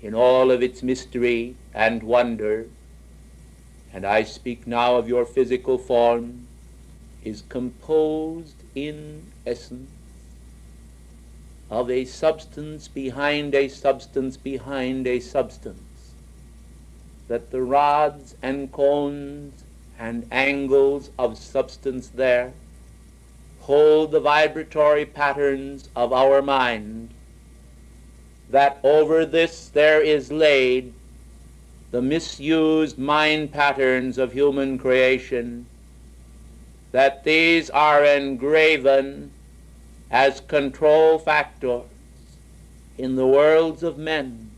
in all of its mystery and wonder, and I speak now of your physical form, is composed in essence of a substance behind a substance behind a substance, that the rods and cones and angles of substance there hold the vibratory patterns of our mind, that over this there is laid the misused mind patterns of human creation, that these are engraven as control factors in the worlds of men,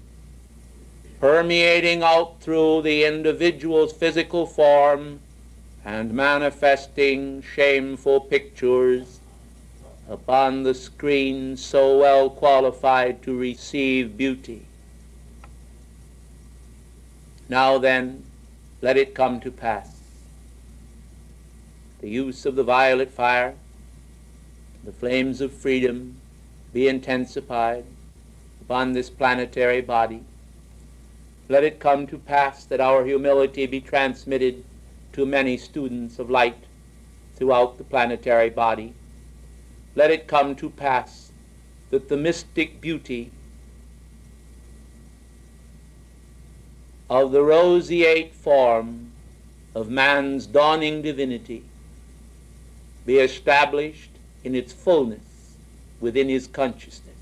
permeating out through the individual's physical form and manifesting shameful pictures upon the screen so well qualified to receive beauty. Now then, let it come to pass. The use of the violet fire, the flames of freedom, be intensified upon this planetary body. Let it come to pass that our humility be transmitted to many students of light throughout the planetary body. Let it come to pass that the mystic beauty of the roseate form of man's dawning divinity be established in its fullness within his consciousness.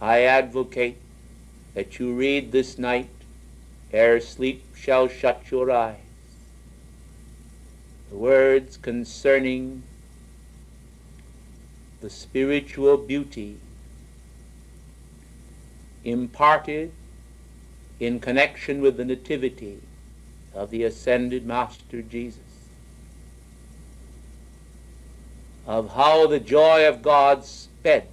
I advocate that you read this night ere sleep shall shut your eyes the words concerning the spiritual beauty imparted in connection with the nativity of the ascended Master Jesus, of how the joy of God sped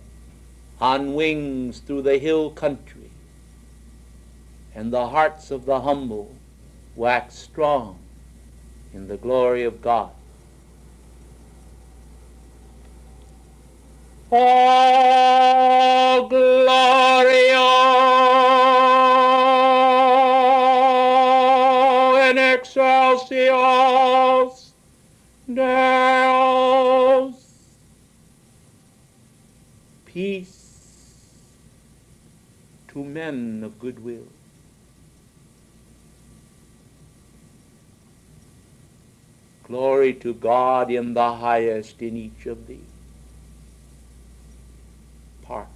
on wings through the hill country, and the hearts of the humble waxed strong in the glory of God. Oh, Gloria in excelsis Deus. Peace to men of good will. Glory to God in the highest in each of thee parts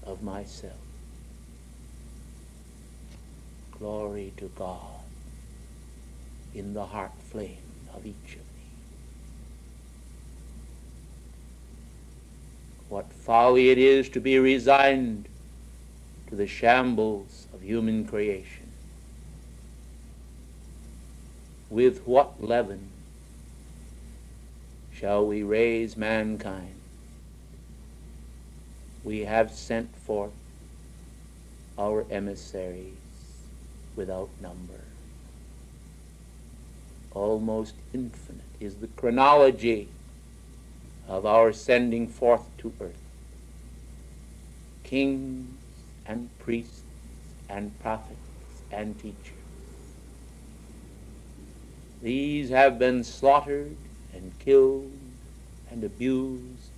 of myself. Glory to God in the heart flame of each of thee. What folly it is to be resigned to the shambles of human creation. With what leaven shall we raise mankind? We have sent forth our emissaries without number. Almost infinite is the chronology of our sending forth to earth. Kings and priests and prophets and teachers. These have been slaughtered and killed and abused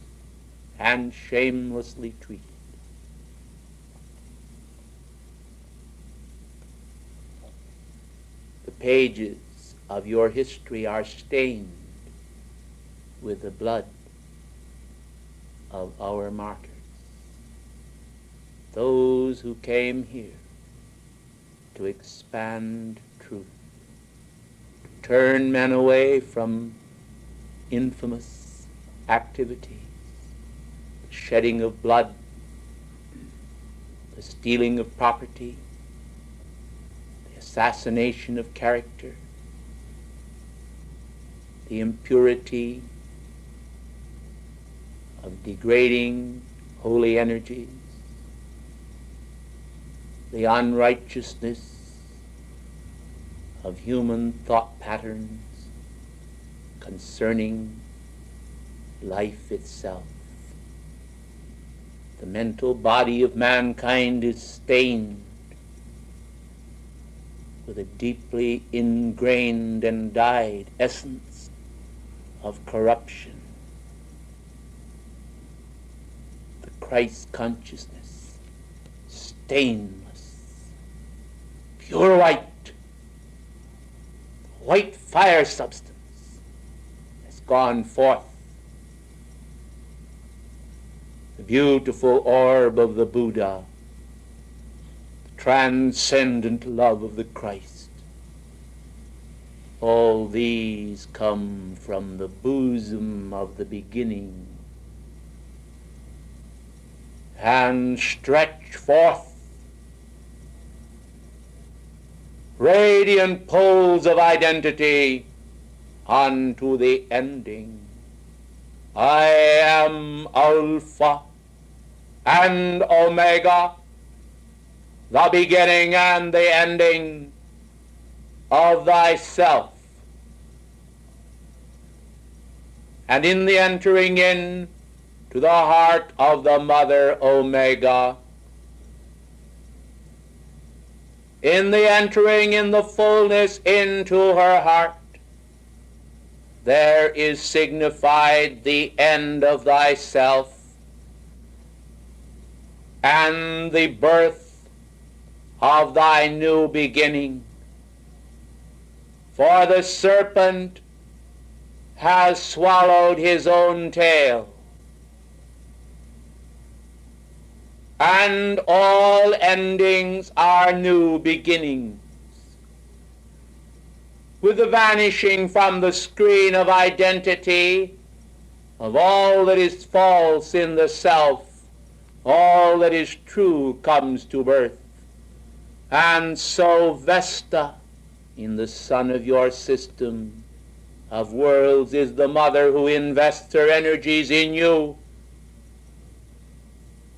and shamelessly treated. The pages of your history are stained with the blood of our martyrs, those who came here to expand truth, to turn men away from infamous activities, the shedding of blood, the stealing of property, the assassination of character, the impurity of degrading holy energies, the unrighteousness of human thought patterns concerning life itself. The mental body of mankind is stained with a deeply ingrained and dyed essence of corruption. The Christ consciousness, stainless, pure white fire substance has gone forth. The beautiful orb of the Buddha, the transcendent love of the Christ. All these come from the bosom of the beginning and stretch forth radiant poles of identity unto the ending. I am Alpha and Omega, the beginning and the ending of thyself. And in the entering in to the heart of the Mother Omega, in the entering in the fullness into her heart, there is signified the end of thyself and the birth of thy new beginning. For the serpent has swallowed his own tail, and all endings are new beginnings. With the vanishing from the screen of identity of all that is false in the self, all that is true comes to birth. And so Vesta, in the sun of your system of worlds, is the mother who invests her energies in you.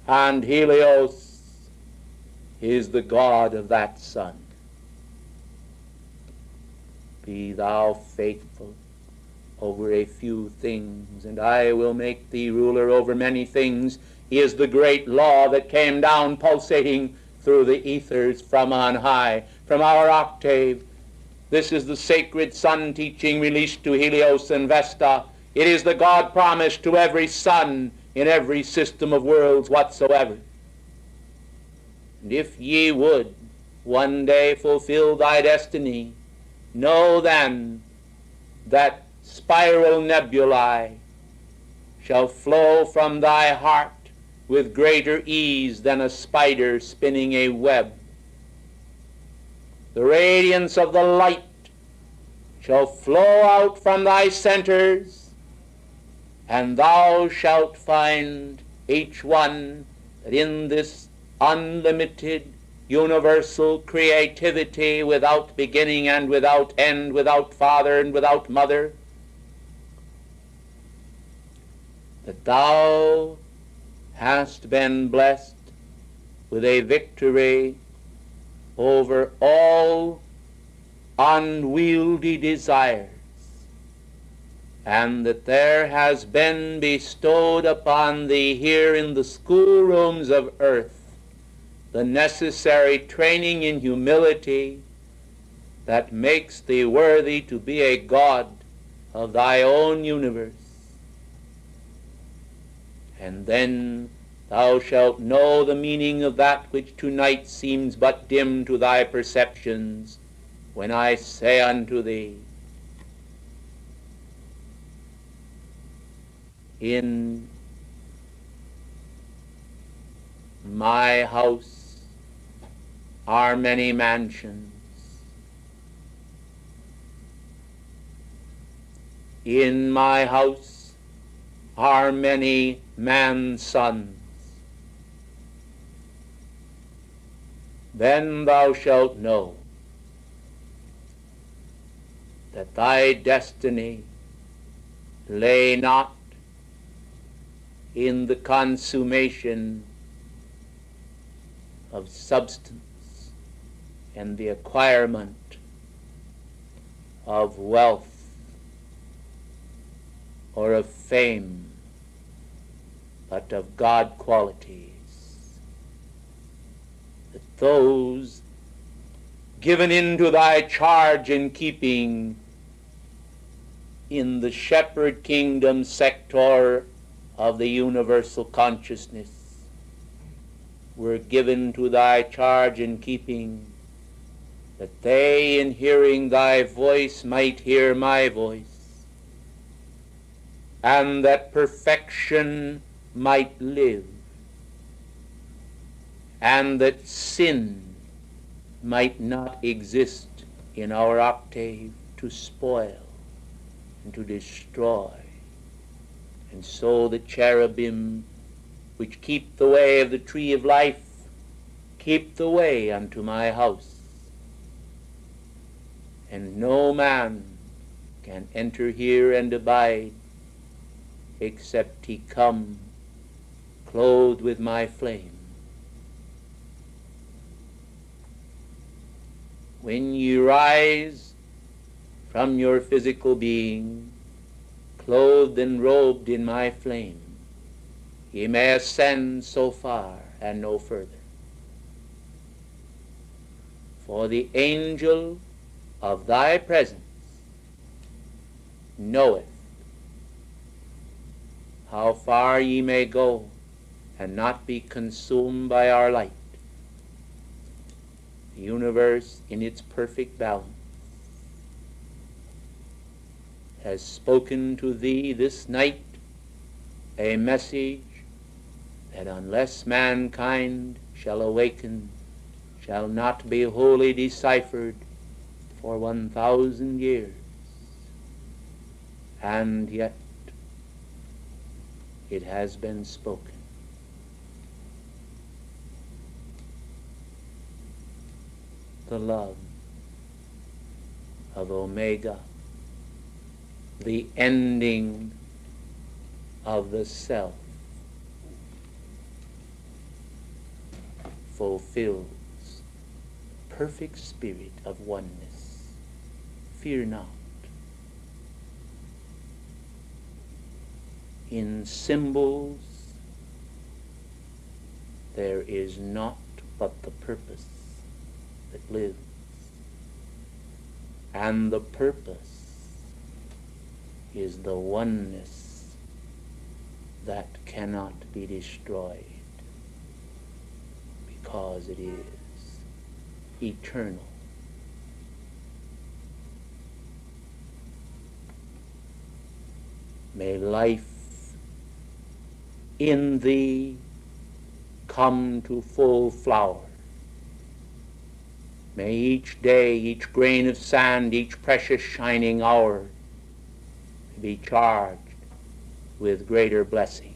And Helios is the god of that sun. Be thou faithful over a few things, and I will make thee ruler over many things. He is the great law that came down pulsating through the ethers from on high, from our octave. This is the sacred sun teaching released to Helios and Vesta. It is the God promise to every sun in every system of worlds whatsoever. And if ye would one day fulfill thy destiny, know then that spiral nebulae shall flow from thy heart with greater ease than a spider spinning a web. The radiance of the light shall flow out from thy centers, and thou shalt find each one that in this unlimited universal creativity, without beginning and without end, without father and without mother, that thou hast been blessed with a victory over all unwieldy desires, and that there has been bestowed upon thee here in the schoolrooms of earth the necessary training in humility that makes thee worthy to be a god of thy own universe. And then thou shalt know the meaning of that which tonight seems but dim to thy perceptions, when I say unto thee, in my house are many mansions. In my house are many man-sons. Then thou shalt know that thy destiny lay not in the consummation of substance and the acquirement of wealth or of fame, but of God qualities, that those given into thy charge and keeping in the shepherd kingdom sector of the universal consciousness were given to thy charge and keeping, that they in hearing thy voice might hear my voice, and that perfection might live, and that sin might not exist in our octave to spoil and to destroy. And so the cherubim which keep the way of the tree of life keep the way unto my house, and no man can enter here and abide except he come clothed with my flame. When ye rise from your physical being, clothed and robed in my flame, ye may ascend so far and no further. For the angel of thy presence knoweth how far ye may go and not be consumed by our light. The universe in its perfect balance has spoken to thee this night a message that unless mankind shall awaken, shall not be wholly deciphered for 1,000 years. And yet it has been spoken. The love of Omega, the ending of the self, fulfills perfect spirit of oneness. Fear not. in symbols there is naught but the purpose that lives, and the purpose is the oneness that cannot be destroyed because it is eternal. May life in thee come to full flower. May each day, each grain of sand, each precious shining hour be charged with greater blessings.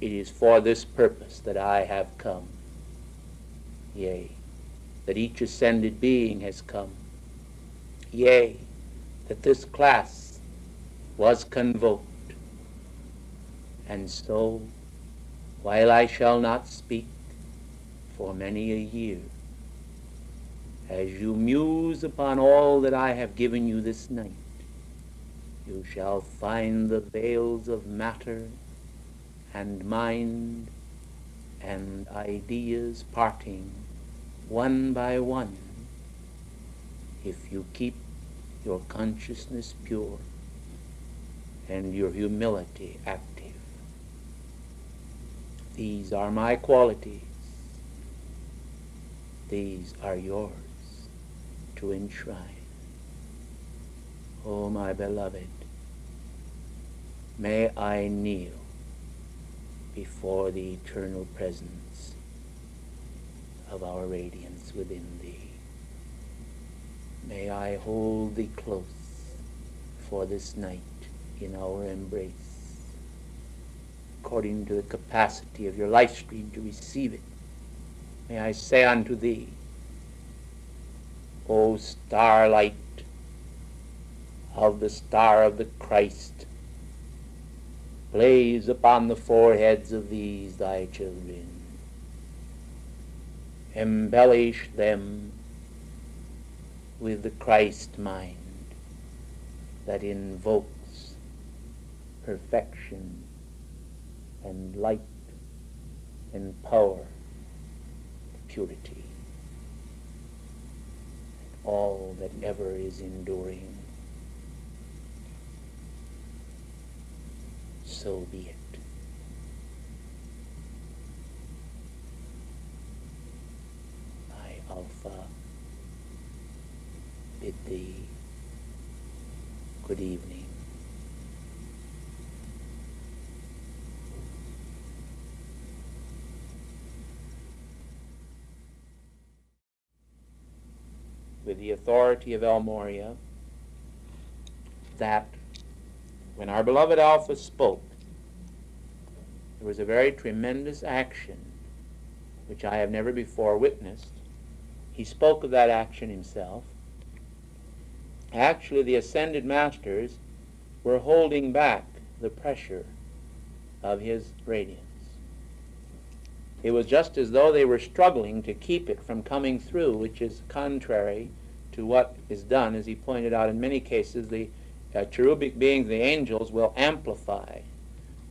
It is for this purpose that I have come. Yea, that each ascended being has come. Yea, that this class was convoked. And so, while I shall not speak for many a year, as you muse upon all that I have given you this night, you shall find the veils of matter and mind and ideas parting one by one if you keep your consciousness pure and your humility active. These are my qualities. These are yours to enshrine. Oh, my beloved, may I kneel before the eternal presence of our radiance within thee. May I hold thee close for this night in our embrace, according to the capacity of your life stream to receive it. May I say unto thee, O starlight of the star of the Christ, blaze upon the foreheads of these thy children. Embellish them with the Christ mind that invokes perfection and light and power, purity, all that ever is enduring. So be it. I, Alpha, bid thee good evening. With the authority of El Moria, that when our beloved Alpha spoke, there was a very tremendous action which I have never before witnessed. He spoke of that action himself. Actually, the ascended masters were holding back the pressure of his radiance. It was just as though they were struggling to keep it from coming through, which is contrary to what is done. As he pointed out, in many cases the cherubic beings, the angels, will amplify.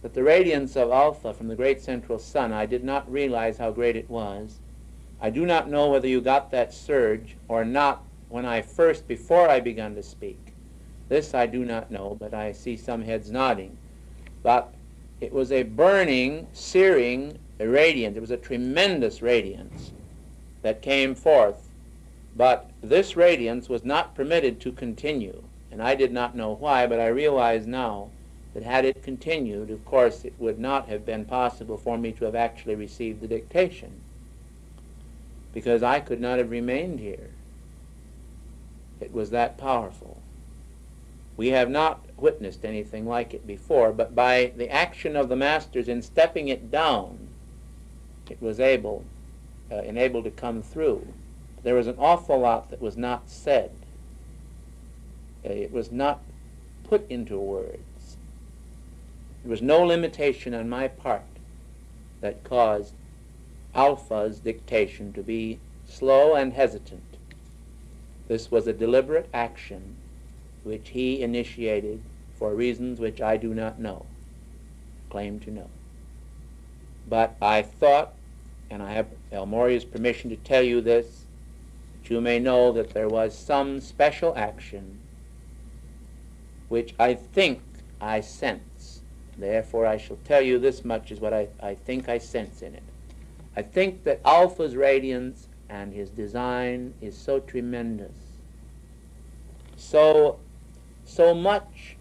But the radiance of Alpha from the great central sun, I did not realize how great it was. I do not know whether you got that surge or not when before I began to speak. This I do not know, but I see some heads nodding. But it was a burning, searing radiance. It was a tremendous radiance that came forth. But this radiance was not permitted to continue. And I did not know why, but I realize now that had it continued, of course, it would not have been possible for me to have actually received the dictation, because I could not have remained here. It was that powerful. We have not witnessed anything like it before, but by the action of the masters in stepping it down, it was enabled to come through. There was an awful lot that was not said. It was not put into words. There was no limitation on my part that caused Alpha's dictation to be slow and hesitant. This was a deliberate action which he initiated for reasons which I do not know. claim to know. But I thought, and I have El Morya's permission to tell you this, that you may know that there was some special action which I think I sense. Therefore, I shall tell you this much is what I think I sense in it. I think that Alpha's radiance and his design is so tremendous, so much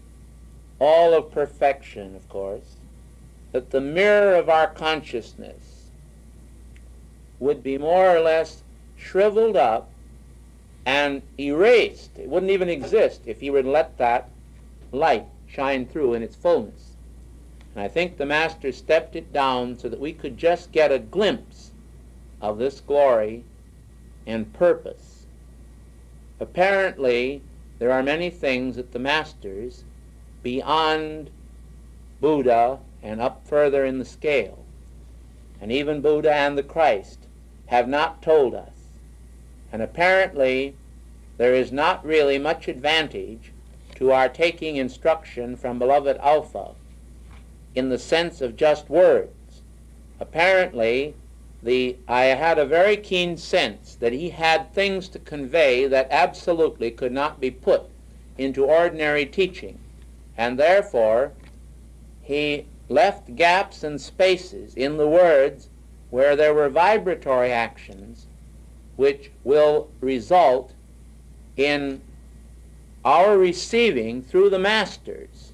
all of perfection, of course, that the mirror of our consciousness would be more or less shriveled up and erased. It wouldn't even exist if he would let that light shine through in its fullness. And I think the Master stepped it down so that we could just get a glimpse of this glory and purpose. Apparently, there are many things that the Masters, beyond Buddha and up further in the scale, and even Buddha and the Christ, have not told us. And apparently, there is not really much advantage to our taking instruction from beloved Alpha in the sense of just words. Apparently, I had a very keen sense that he had things to convey that absolutely could not be put into ordinary teaching, and therefore he left gaps and spaces in the words where there were vibratory actions which will result in our receiving through the Masters,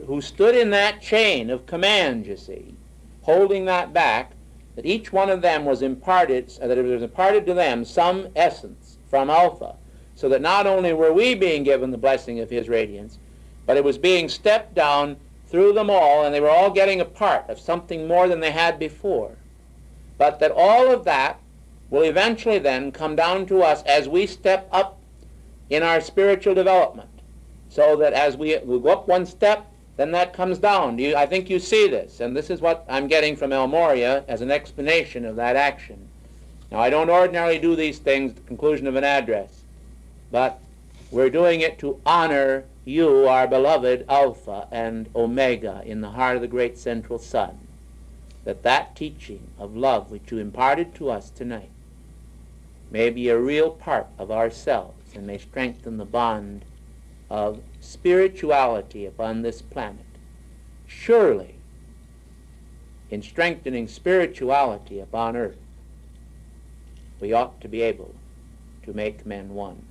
who stood in that chain of command, you see, holding that back, that each one of them was imparted, that it was imparted to them some essence from Alpha, so that not only were we being given the blessing of his radiance, but it was being stepped down through them all, and they were all getting a part of something more than they had before. But that all of that will eventually then come down to us as we step up in our spiritual development, so that as we go up one step, then that comes down. I think you see this, and this is what I'm getting from El Morya as an explanation of that action. Now, I don't ordinarily do these things at the conclusion of an address, but we're doing it to honor you, our beloved Alpha and Omega, in the heart of the great central sun, that teaching of love which you imparted to us tonight may be a real part of ourselves and may strengthen the bond of spirituality upon this planet. Surely, in strengthening spirituality upon earth, we ought to be able to make men one.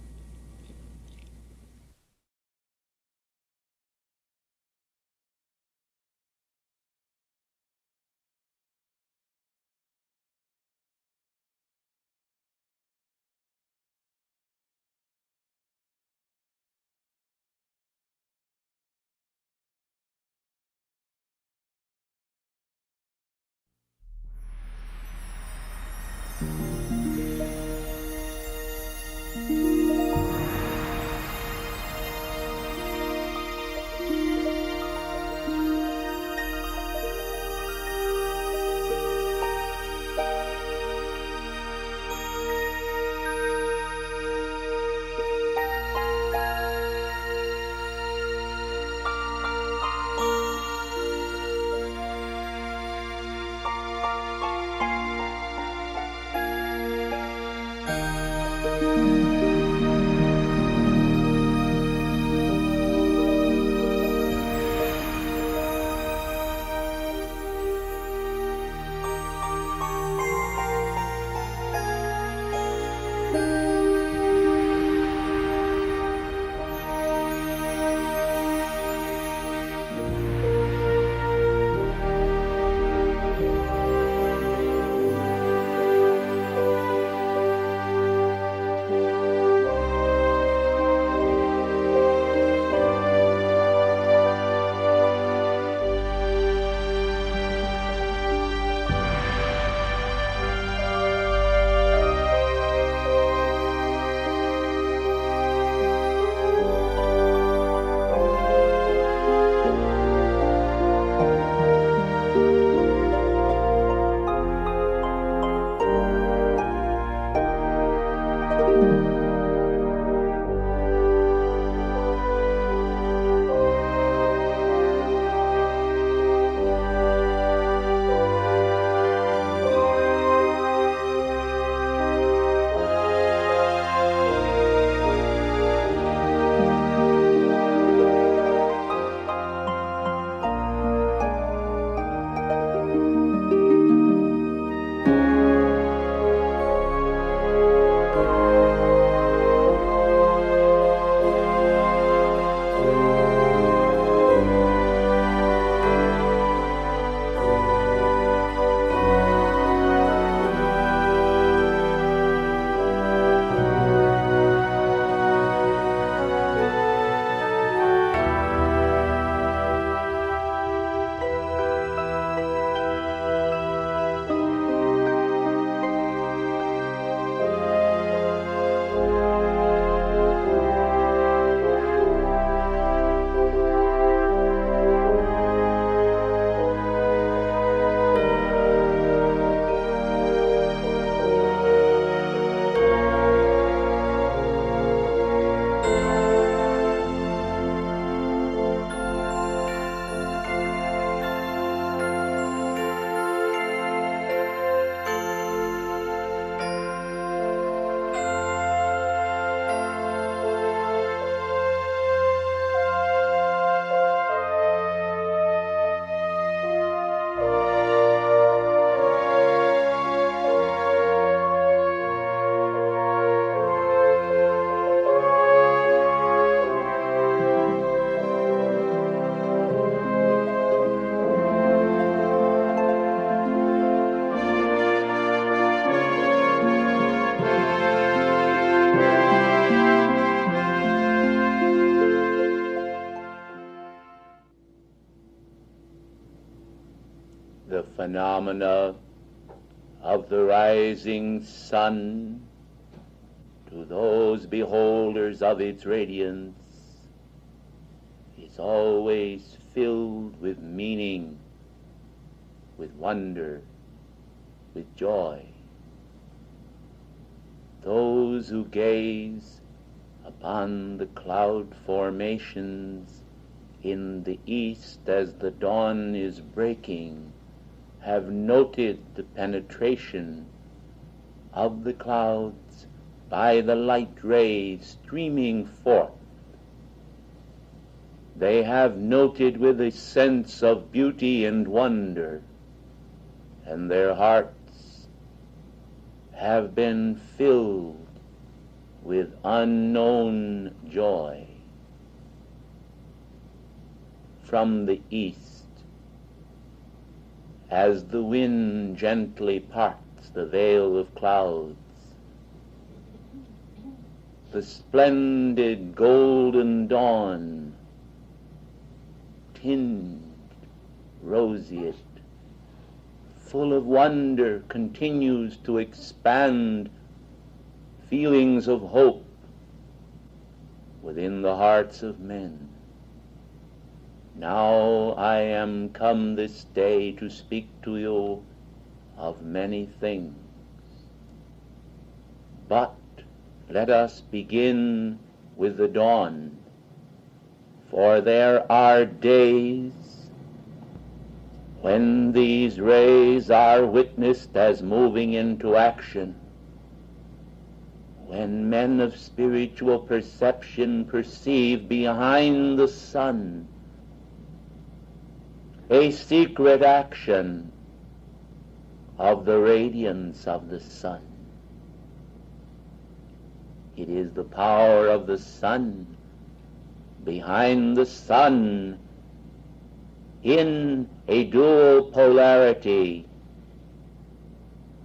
phenomena of the rising sun, to those beholders of its radiance, is always filled with meaning, with wonder, with joy. Those who gaze upon the cloud formations in the east as the dawn is breaking have noted the penetration of the clouds by the light rays streaming forth. They have noted with a sense of beauty and wonder, and their hearts have been filled with unknown joy. From the east, as the wind gently parts the veil of clouds, the splendid golden dawn, tinged, roseate, full of wonder, continues to expand feelings of hope within the hearts of men. Now I am come this day to speak to you of many things, but let us begin with the dawn, for there are days when these rays are witnessed as moving into action, when men of spiritual perception perceive behind the sun a secret action of the radiance of the sun. It is the power of the sun behind the sun in a dual polarity,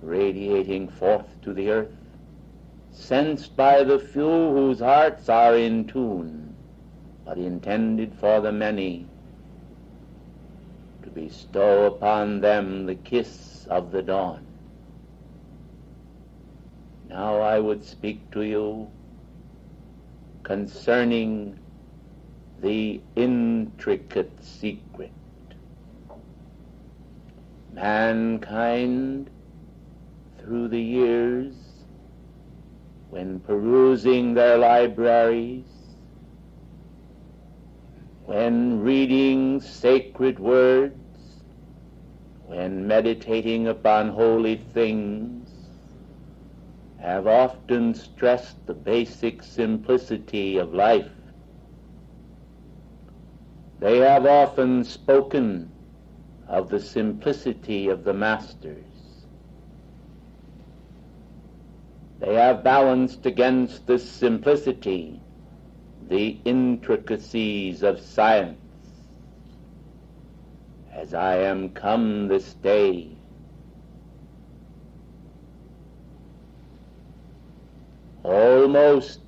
radiating forth to the earth, sensed by the few whose hearts are in tune, but intended for the many, to bestow upon them the kiss of the dawn. Now I would speak to you concerning the intricate secret. Mankind, through the years, when perusing their libraries, when reading sacred words, when meditating upon holy things, have often stressed the basic simplicity of life. They have often spoken of the simplicity of the masters. They have balanced against this simplicity the intricacies of science. As I am come this day, almost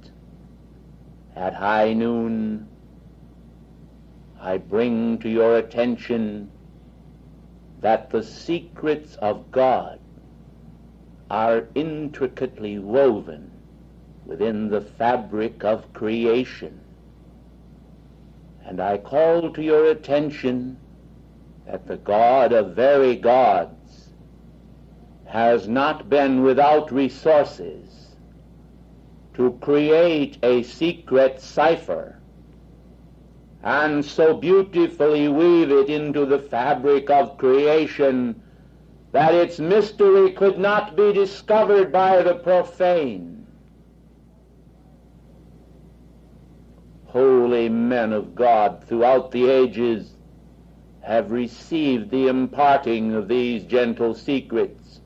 at high noon, I bring to your attention that the secrets of God are intricately woven within the fabric of creation. And I call to your attention that the God of very gods has not been without resources to create a secret cipher and so beautifully weave it into the fabric of creation that its mystery could not be discovered by the profane. Holy men of God throughout the ages have received the imparting of these gentle secrets.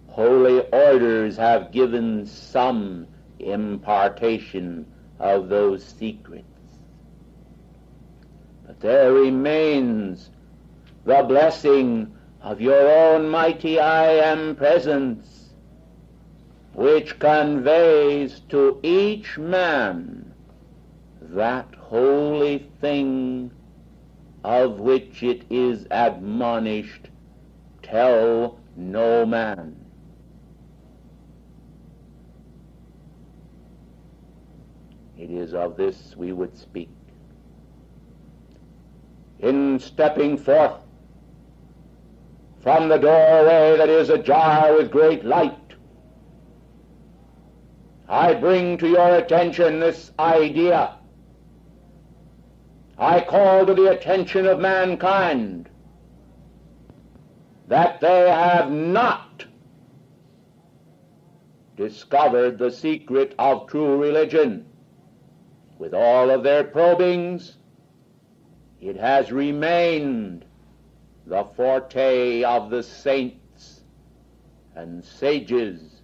Holy orders have given some impartation of those secrets. But there remains the blessing of your own mighty I Am presence, which conveys to each man that holy thing of which it is admonished, tell no man. It is of this we would speak. In stepping forth from the doorway that is ajar with great light, I bring to your attention this idea. I call to the attention of mankind that they have not discovered the secret of true religion. With all of their probings, it has remained the forte of the saints and sages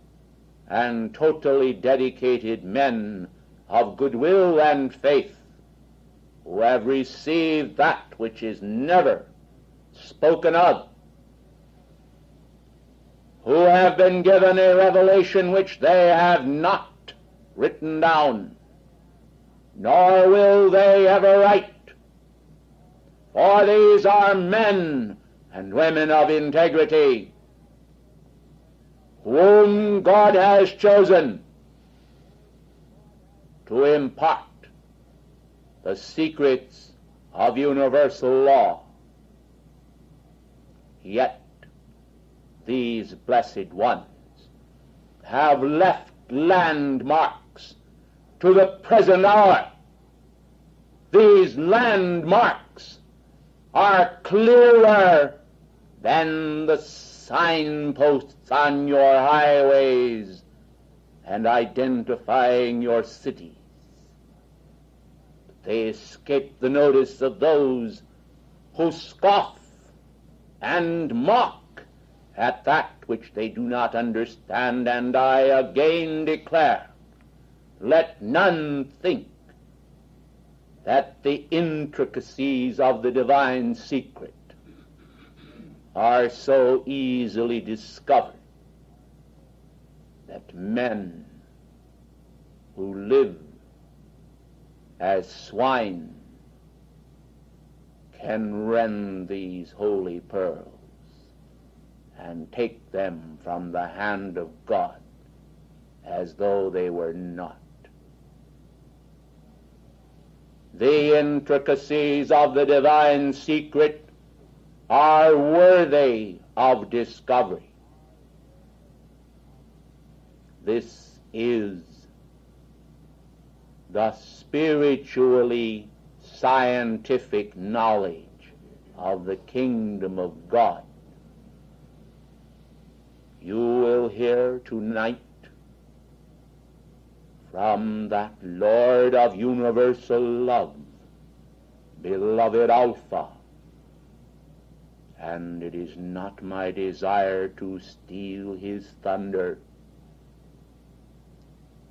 and totally dedicated men of goodwill and faith, who have received that which is never spoken of, who have been given a revelation which they have not written down, nor will they ever write. For these are men and women of integrity, whom God has chosen to impart the secrets of universal law. Yet these blessed ones have left landmarks to the present hour. These landmarks are clearer than the signposts on your highways and identifying your cities. They escape the notice of those who scoff and mock at that which they do not understand, and I again declare, let none think that the intricacies of the divine secret are so easily discovered that men who live as swine can rend these holy pearls and take them from the hand of God as though they were not. The intricacies of the divine secret are worthy of discovery. This is the spiritually scientific knowledge of the kingdom of God. You will hear tonight from that Lord of universal love, beloved Alpha, and it is not my desire to steal his thunder,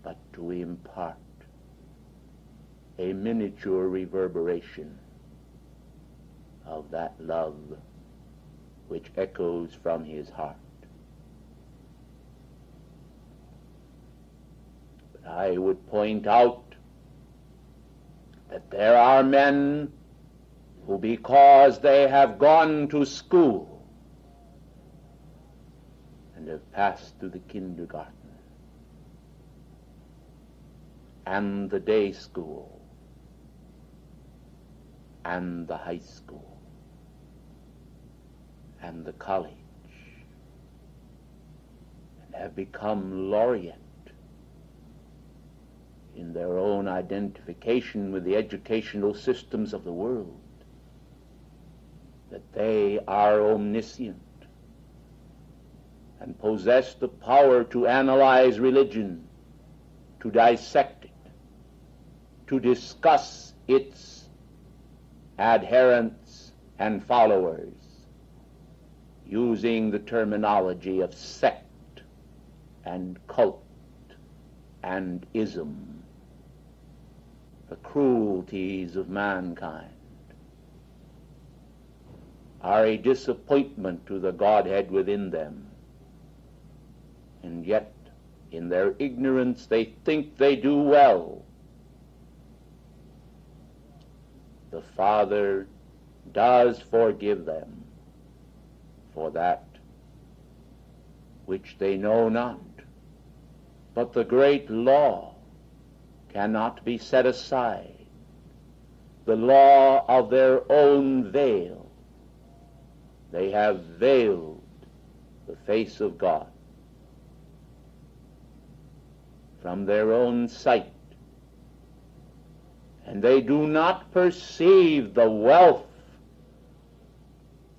but to impart a miniature reverberation of that love which echoes from his heart. But I would point out that there are men who, because they have gone to school and have passed through the kindergarten and the day school and the high school and the college, and have become laureate in their own identification with the educational systems of the world, that they are omniscient and possess the power to analyze religion, to dissect it, to discuss its adherents and followers, using the terminology of sect and cult and ism, the cruelties of mankind are a disappointment to the Godhead within them, and yet in their ignorance they think they do well. The Father does forgive them for that which they know not. But the great law cannot be set aside, the law of their own veil. They have veiled the face of God from their own sight, and they do not perceive the wealth,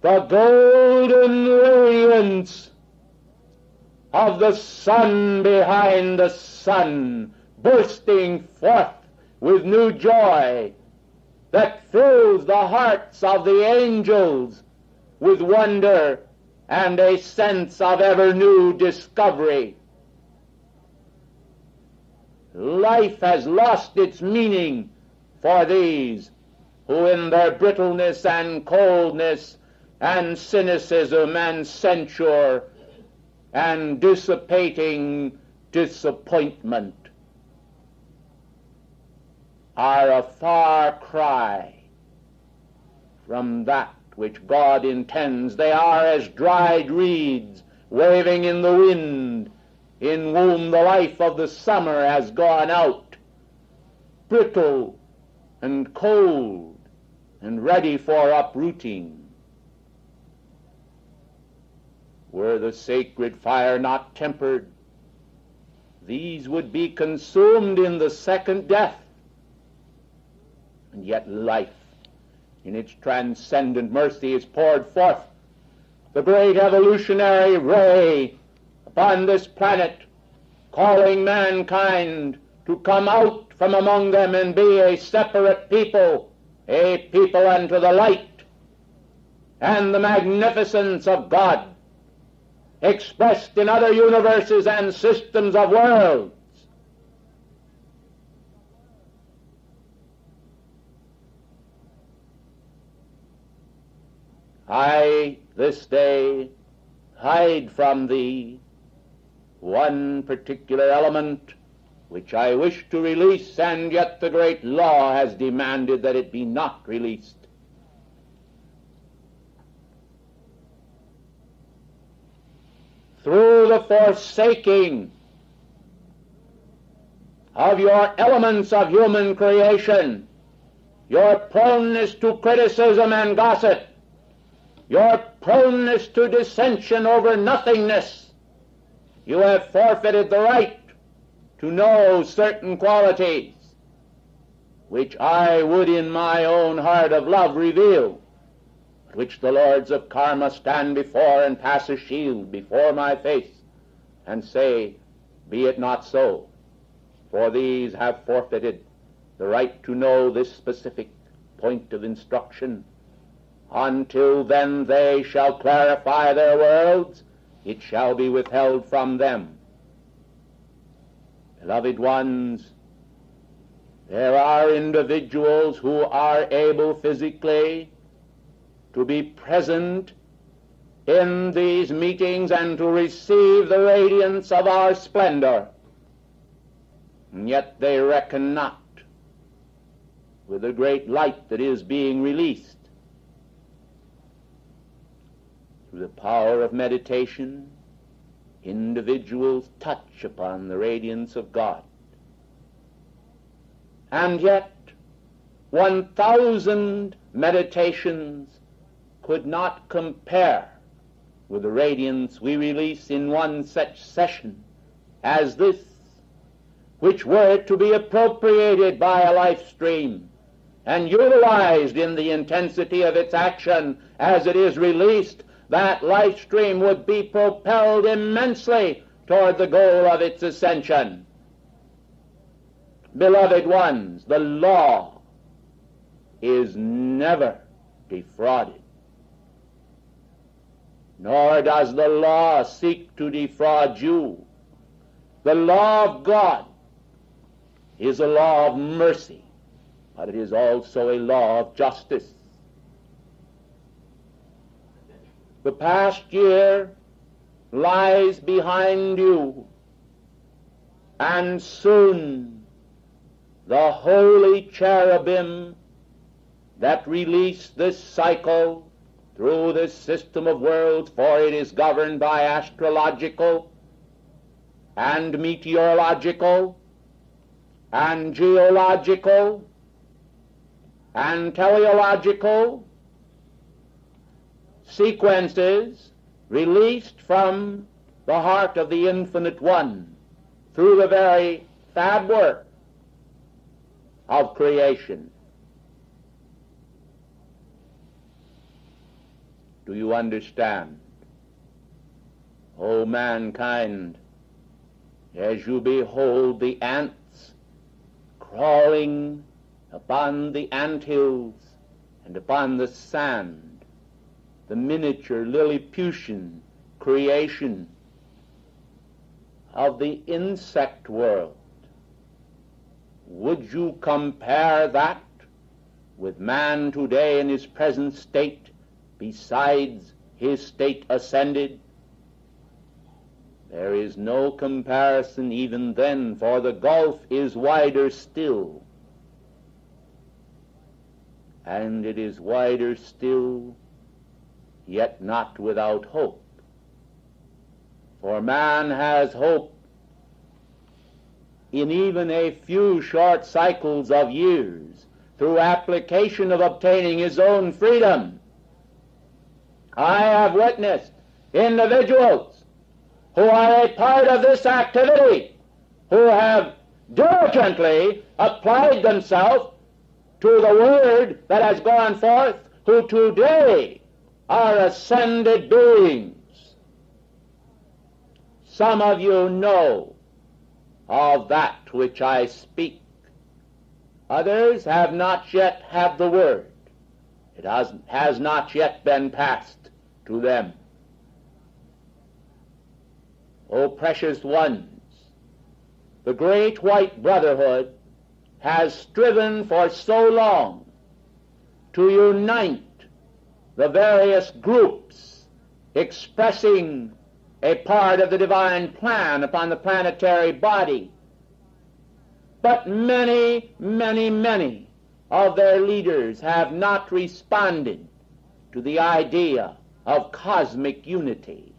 the golden radiance of the sun behind the sun, bursting forth with new joy that fills the hearts of the angels with wonder and a sense of ever new discovery. Life has lost its meaning for these who in their brittleness and coldness and cynicism and censure and dissipating disappointment are a far cry from that which God intends. They are as dried reeds waving in the wind, in whom the life of the summer has gone out, brittle and cold and ready for uprooting. Were the sacred fire not tempered, these would be consumed in the second death. And yet life, in its transcendent mercy, is poured forth, the great evolutionary ray, upon this planet, calling mankind to come out from among them and be a separate people, a people unto the light and the magnificence of God, expressed in other universes and systems of worlds. I this day hide from thee one particular element which I wish to release, and yet the great law has demanded that it be not released. Through the forsaking of your elements of human creation, your proneness to criticism and gossip, your proneness to dissension over nothingness, you have forfeited the right to know certain qualities which I would in my own heart of love reveal, which the lords of karma stand before and pass a shield before my face and say, be it not so, for these have forfeited the right to know this specific point of instruction. Until then they shall clarify their worlds, it shall be withheld from them. Beloved ones, there are individuals who are able physically to be present in these meetings and to receive the radiance of our splendor, and yet they reckon not with the great light that is being released. Through the power of meditation, individuals touch upon the radiance of God. And yet 1,000 meditations could not compare with the radiance we release in one such session as this, which were to be appropriated by a life stream and utilized in the intensity of its action as it is released, that life stream would be propelled immensely toward the goal of its ascension. Beloved ones, the law is never defrauded, nor does the law seek to defraud you. The law of God is a law of mercy, but it is also a law of justice. The past year lies behind you, and soon the holy cherubim that release this cycle through this system of worlds, for it is governed by astrological and meteorological and geological and teleological sequences released from the heart of the Infinite One through the very fab work of creation. Do you understand? O mankind, as you behold the ants crawling upon the anthills and upon the sand, the miniature Lilliputian creation of the insect world, would you compare that with man today in his present state, besides his state ascended? There is no comparison even then, for the gulf is wider still. And it is wider still, yet not without hope. For man has hope in even a few short cycles of years, through application of obtaining his own freedom. I have witnessed individuals who are a part of this activity, who have diligently applied themselves to the word that has gone forth, who today are ascended beings. Some of you know of that which I speak. Others have not yet had the word. It has not yet been passed to them. O precious ones, the great white brotherhood has striven for so long to unite the various groups expressing a part of the divine plan upon the planetary body. But many, many, many of their leaders have not responded to the idea of cosmic unity.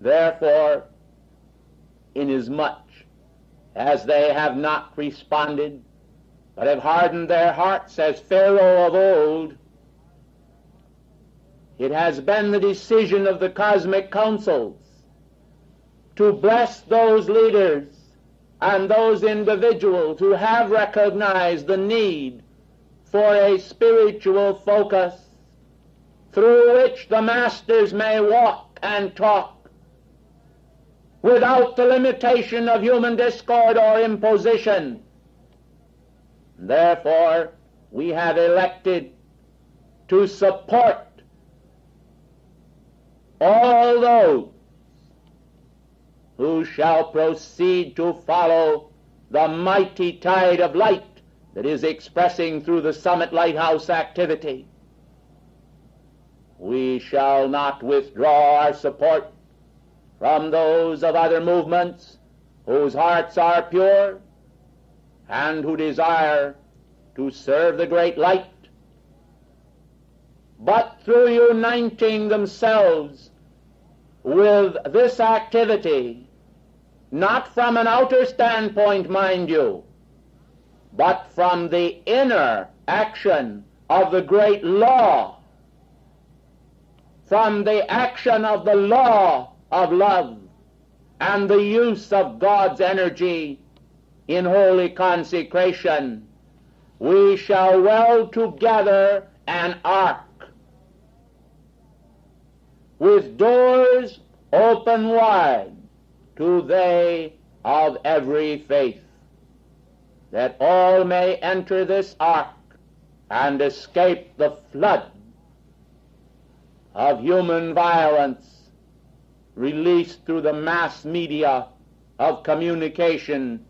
Therefore, inasmuch as they have not responded, but have hardened their hearts as Pharaoh of old, it has been the decision of the cosmic councils to bless those leaders and those individuals who have recognized the need for a spiritual focus through which the masters may walk and talk without the limitation of human discord or imposition. Therefore, we have elected to support all those who shall proceed to follow the mighty tide of light that is expressing through the Summit Lighthouse activity. We shall not withdraw our support from those of other movements whose hearts are pure and who desire to serve the great light, but through uniting themselves with this activity, not from an outer standpoint, mind you, but from the inner action of the great law, from the action of the law of love and the use of God's energy in holy consecration, we shall weld together an ark with doors open wide to they of every faith, that all may enter this ark and escape the flood of human violence released through the mass media of communication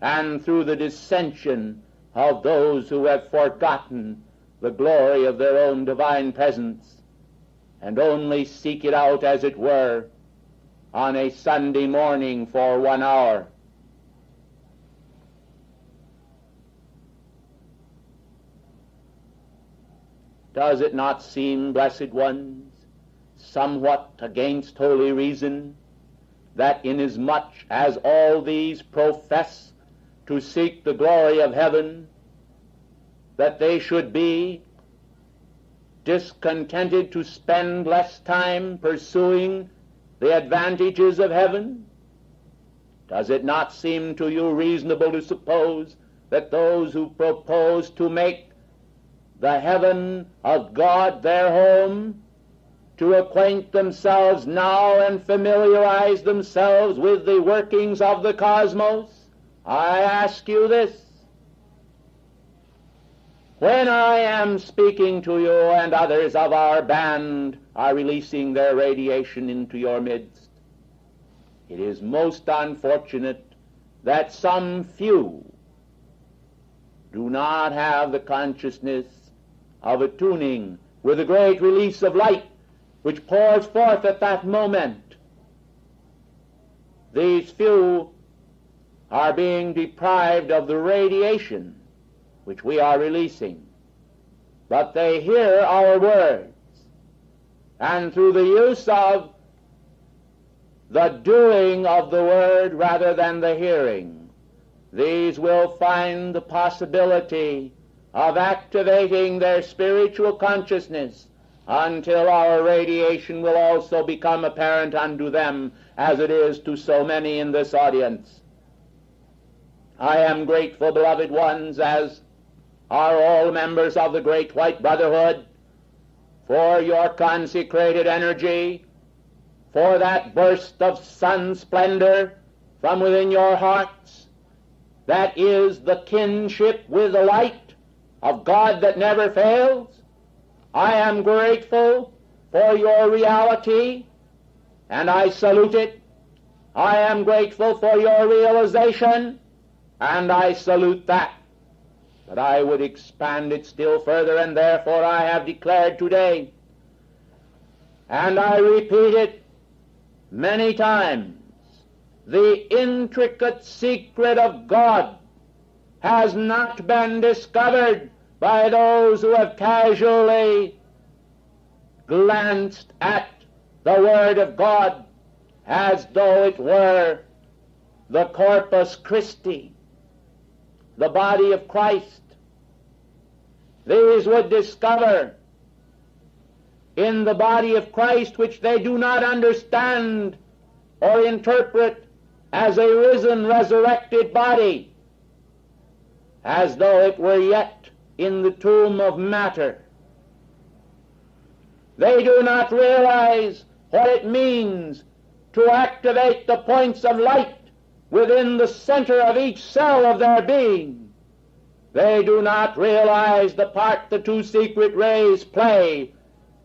and through the dissension of those who have forgotten the glory of their own divine presence and only seek it out, as it were, on a Sunday morning for 1 hour. Does it not seem, blessed ones, somewhat against holy reason, that inasmuch as all these profess to seek the glory of heaven, that they should be discontented to spend less time pursuing the advantages of heaven? Does it not seem to you reasonable to suppose that those who propose to make the heaven of God their home, to acquaint themselves now and familiarize themselves with the workings of the cosmos? I ask you this. When I am speaking to you and others of our band are releasing their radiation into your midst, it is most unfortunate that some few do not have the consciousness of attuning with the great release of light which pours forth at that moment. These few are being deprived of the radiation which we are releasing, but they hear our words, and through the use of the doing of the word rather than the hearing, these will find the possibility of activating their spiritual consciousness until our radiation will also become apparent unto them, as it is to so many in this audience. I am grateful, beloved ones, as are all members of the Great White Brotherhood, for your consecrated energy, for that burst of sun splendor from within your hearts that is the kinship with the light of God that never fails. I am grateful for your reality, and I salute it. I am grateful for your realization, and I salute that. But I would expand it still further, and therefore I have declared today, and I repeat it many times, the intricate secret of God has not been discovered by those who have casually glanced at the Word of God as though it were the Corpus Christi, the body of Christ. These would discover in the body of Christ, which they do not understand or interpret as a risen, resurrected body, as though it were yet in the tomb of matter. They do not realize what it means to activate the points of light within the center of each cell of their being. They do not realize the part the two secret rays play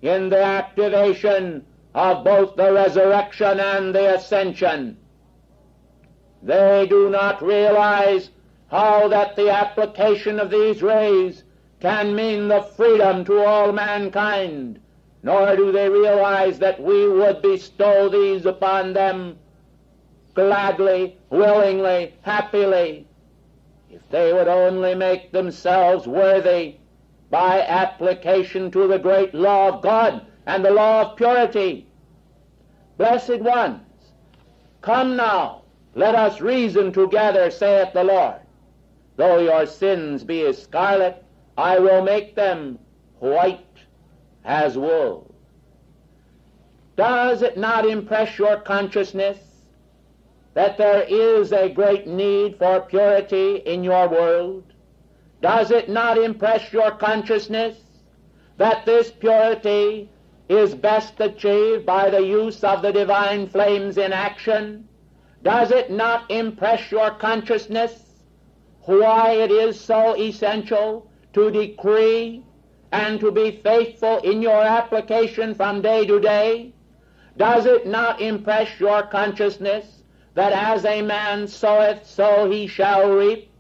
in the activation of both the resurrection and the ascension. They do not realize how that the application of these rays can mean the freedom to all mankind, nor do they realize that we would bestow these upon them gladly, willingly, happily, if they would only make themselves worthy by application to the great law of God and the law of purity. Blessed ones, come now, let us reason together, saith the Lord. Though your sins be as scarlet, I will make them white as wool. Does it not impress your consciousness that there is a great need for purity in your world? Does it not impress your consciousness that this purity is best achieved by the use of the divine flames in action? Does it not impress your consciousness why it is so essential to decree and to be faithful in your application from day to day? Does it not impress your consciousness that as a man soweth, so he shall reap?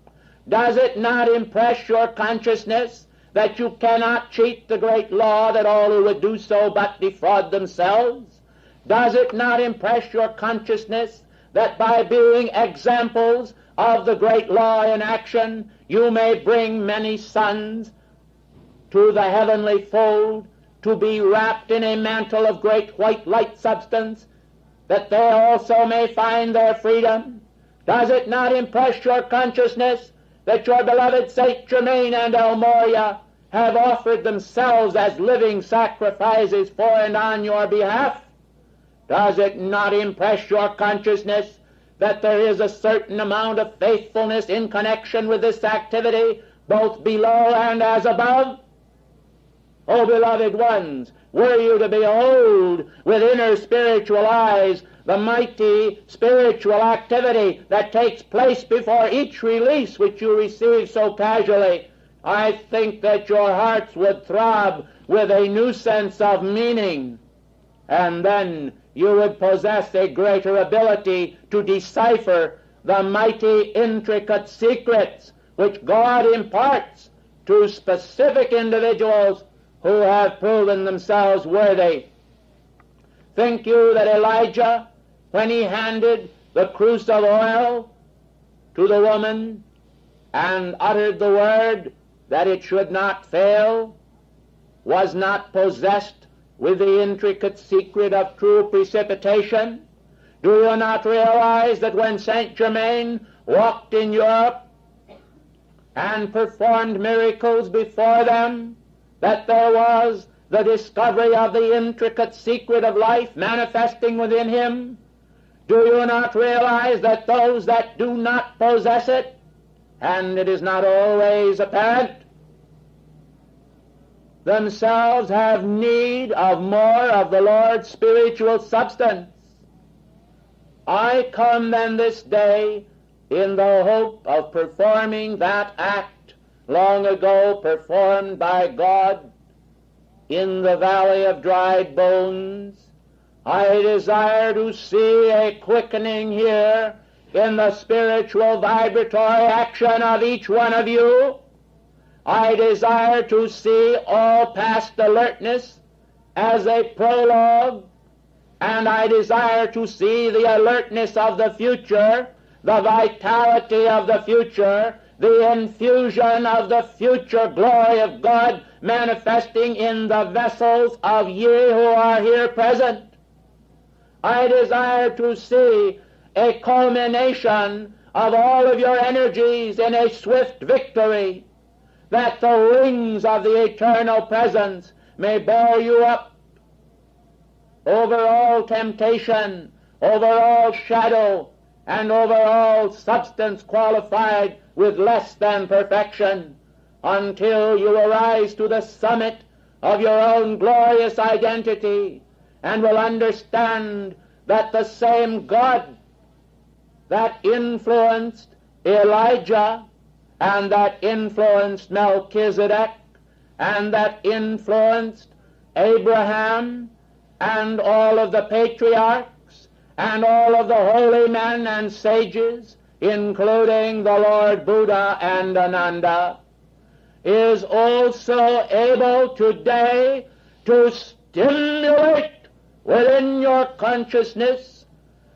Does it not impress your consciousness that you cannot cheat the great law, that all who would do so but defraud themselves? Does it not impress your consciousness that by being examples of the great law in action, you may bring many sons to the heavenly fold, to be wrapped in a mantle of great white light substance, that they also may find their freedom? Does it not impress your consciousness that your beloved Saint Germain and El Morya have offered themselves as living sacrifices for and on your behalf? Does it not impress your consciousness that there is a certain amount of faithfulness in connection with this activity, both below and as above? O beloved ones, were you to behold with inner spiritual eyes the mighty spiritual activity that takes place before each release which you receive so casually, I think that your hearts would throb with a new sense of meaning, and then you would possess a greater ability to decipher the mighty intricate secrets which God imparts to specific individuals who have proven themselves worthy. Think you that Elijah, when he handed the cruse of oil to the woman and uttered the word that it should not fail, was not possessed with the intricate secret of true precipitation? Do you not realize that when Saint Germain walked in Europe and performed miracles before them, that there was the discovery of the intricate secret of life manifesting within him? Do you not realize that those that do not possess it, and it is not always apparent, themselves have need of more of the Lord's spiritual substance? I come then this day in the hope of performing that act long ago performed by God in the valley of dried bones. I desire to see a quickening here in the spiritual vibratory action of each one of you. I desire to see all past alertness as a prologue, and I desire to see the alertness of the future, the vitality of the future, the infusion of the future glory of God manifesting in the vessels of ye who are here present. I desire to see a culmination of all of your energies in a swift victory, that the wings of the eternal presence may bear you up over all temptation, over all shadow, and over all substance qualified with less than perfection, until you arise to the summit of your own glorious identity, and will understand that the same God that influenced Elijah, and that influenced Melchizedek, and that influenced Abraham, and all of the patriarchs, and all of the holy men and sages, including the Lord Buddha and Ananda, is also able today to stimulate within your consciousness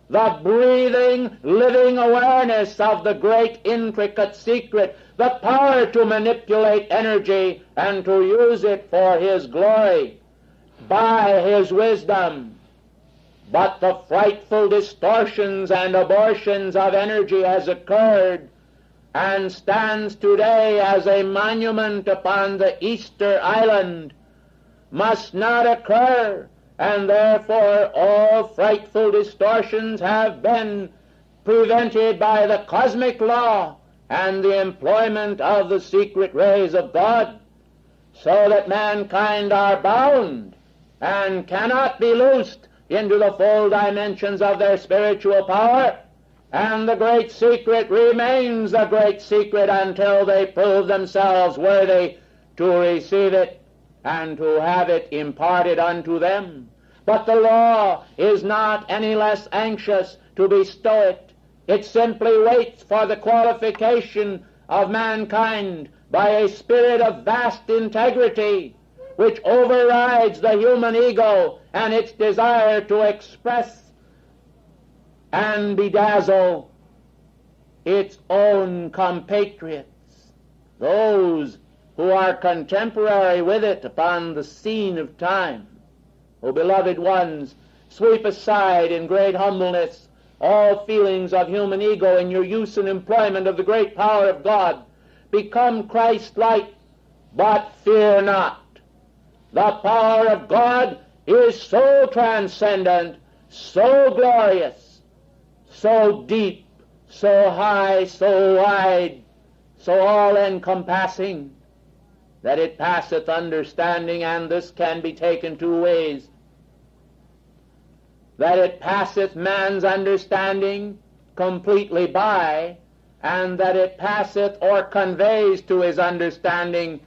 the breathing, living awareness of the great intricate secret, the power to manipulate energy and to use it for His glory by His wisdom. But the frightful distortions and abortions of energy has occurred and stands today as a monument upon the Easter Island, must not occur, and therefore all frightful distortions have been prevented by the cosmic law and the employment of the secret rays of God, so that mankind are bound and cannot be loosed into the full dimensions of their spiritual power, and the great secret remains the great secret until they prove themselves worthy to receive it and to have it imparted unto them. But the law is not any less anxious to bestow it. It simply waits for the qualification of mankind by a spirit of vast integrity, which overrides the human ego and its desire to express and bedazzle its own compatriots, those who are contemporary with it upon the scene of time, O beloved ones, sweep aside in great humbleness all feelings of human ego in your use and employment of the great power of God. Become Christ-like, but fear not. The power of God is so transcendent, so glorious, so deep, so high, so wide, so all-encompassing, that it passeth understanding, and this can be taken two ways. That it passeth man's understanding completely by, and that it passeth or conveys to his understanding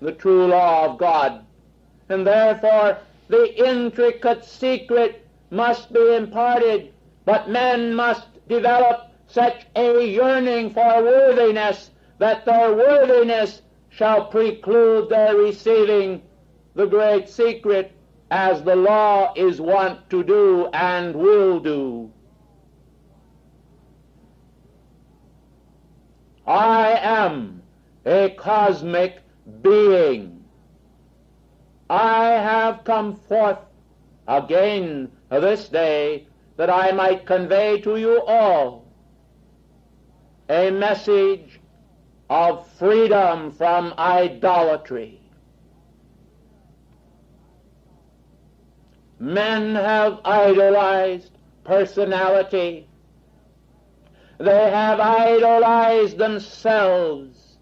the true law of God. And therefore the intricate secret must be imparted, but men must develop such a yearning for worthiness that their worthiness shall preclude their receiving the great secret, as the law is wont to do and will do. I am a cosmic being. I have come forth again this day that I might convey to you all a message of freedom from idolatry. Men have idolized personality. They have idolized themselves,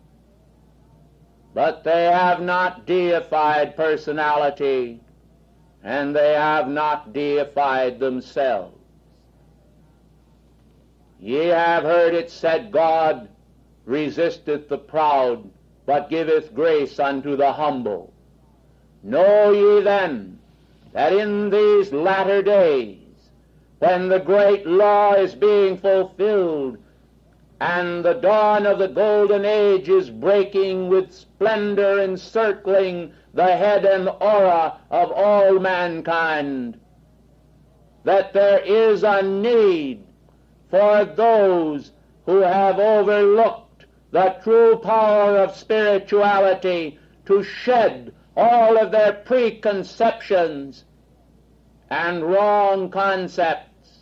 but they have not deified personality, and they have not deified themselves. Ye have heard it said, God resisteth the proud, but giveth grace unto the humble. Know ye then that in these latter days, when the great law is being fulfilled, and the dawn of the golden age is breaking with splendor encircling the head and aura of all mankind, that there is a need for those who have overlooked the true power of spirituality to shed all of their preconceptions and wrong concepts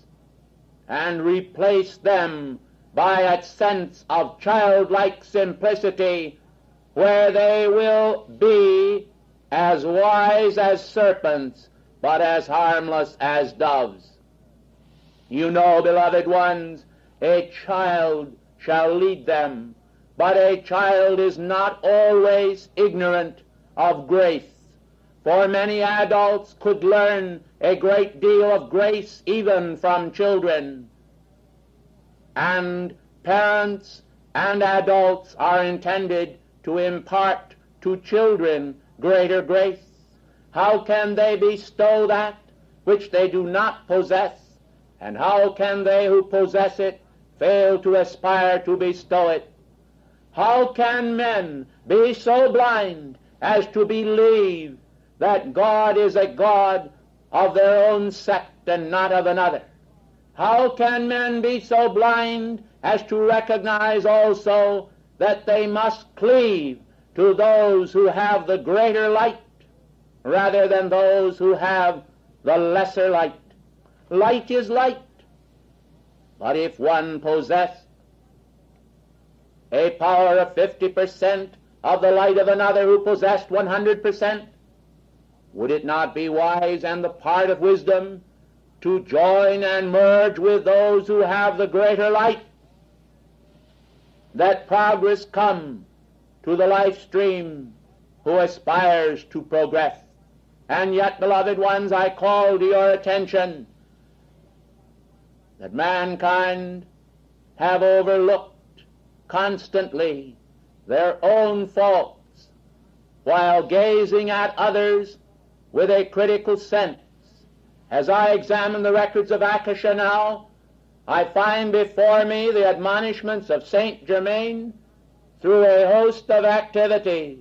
and replace them by a sense of childlike simplicity, where they will be as wise as serpents but as harmless as doves. You know, beloved ones, a child shall lead them, but a child is not always ignorant of grace, for many adults could learn a great deal of grace even from children. And parents and adults are intended to impart to children greater grace. How can they bestow that which they do not possess? And how can they who possess it fail to aspire to bestow it? How can men be so blind as to believe that God is a God of their own sect and not of another? How can men be so blind as to recognize also that they must cleave to those who have the greater light rather than those who have the lesser light? Light is light, but if one possessed a power of 50% of the light of another who possessed 100%, would it not be wise and the part of wisdom to join and merge with those who have the greater light, that progress come to the life stream who aspires to progress? And yet, beloved ones, I call to your attention that mankind have overlooked constantly their own faults while gazing at others with a critical sense. As I examine the records of Akasha now, I find before me the admonishments of Saint Germain through a host of activities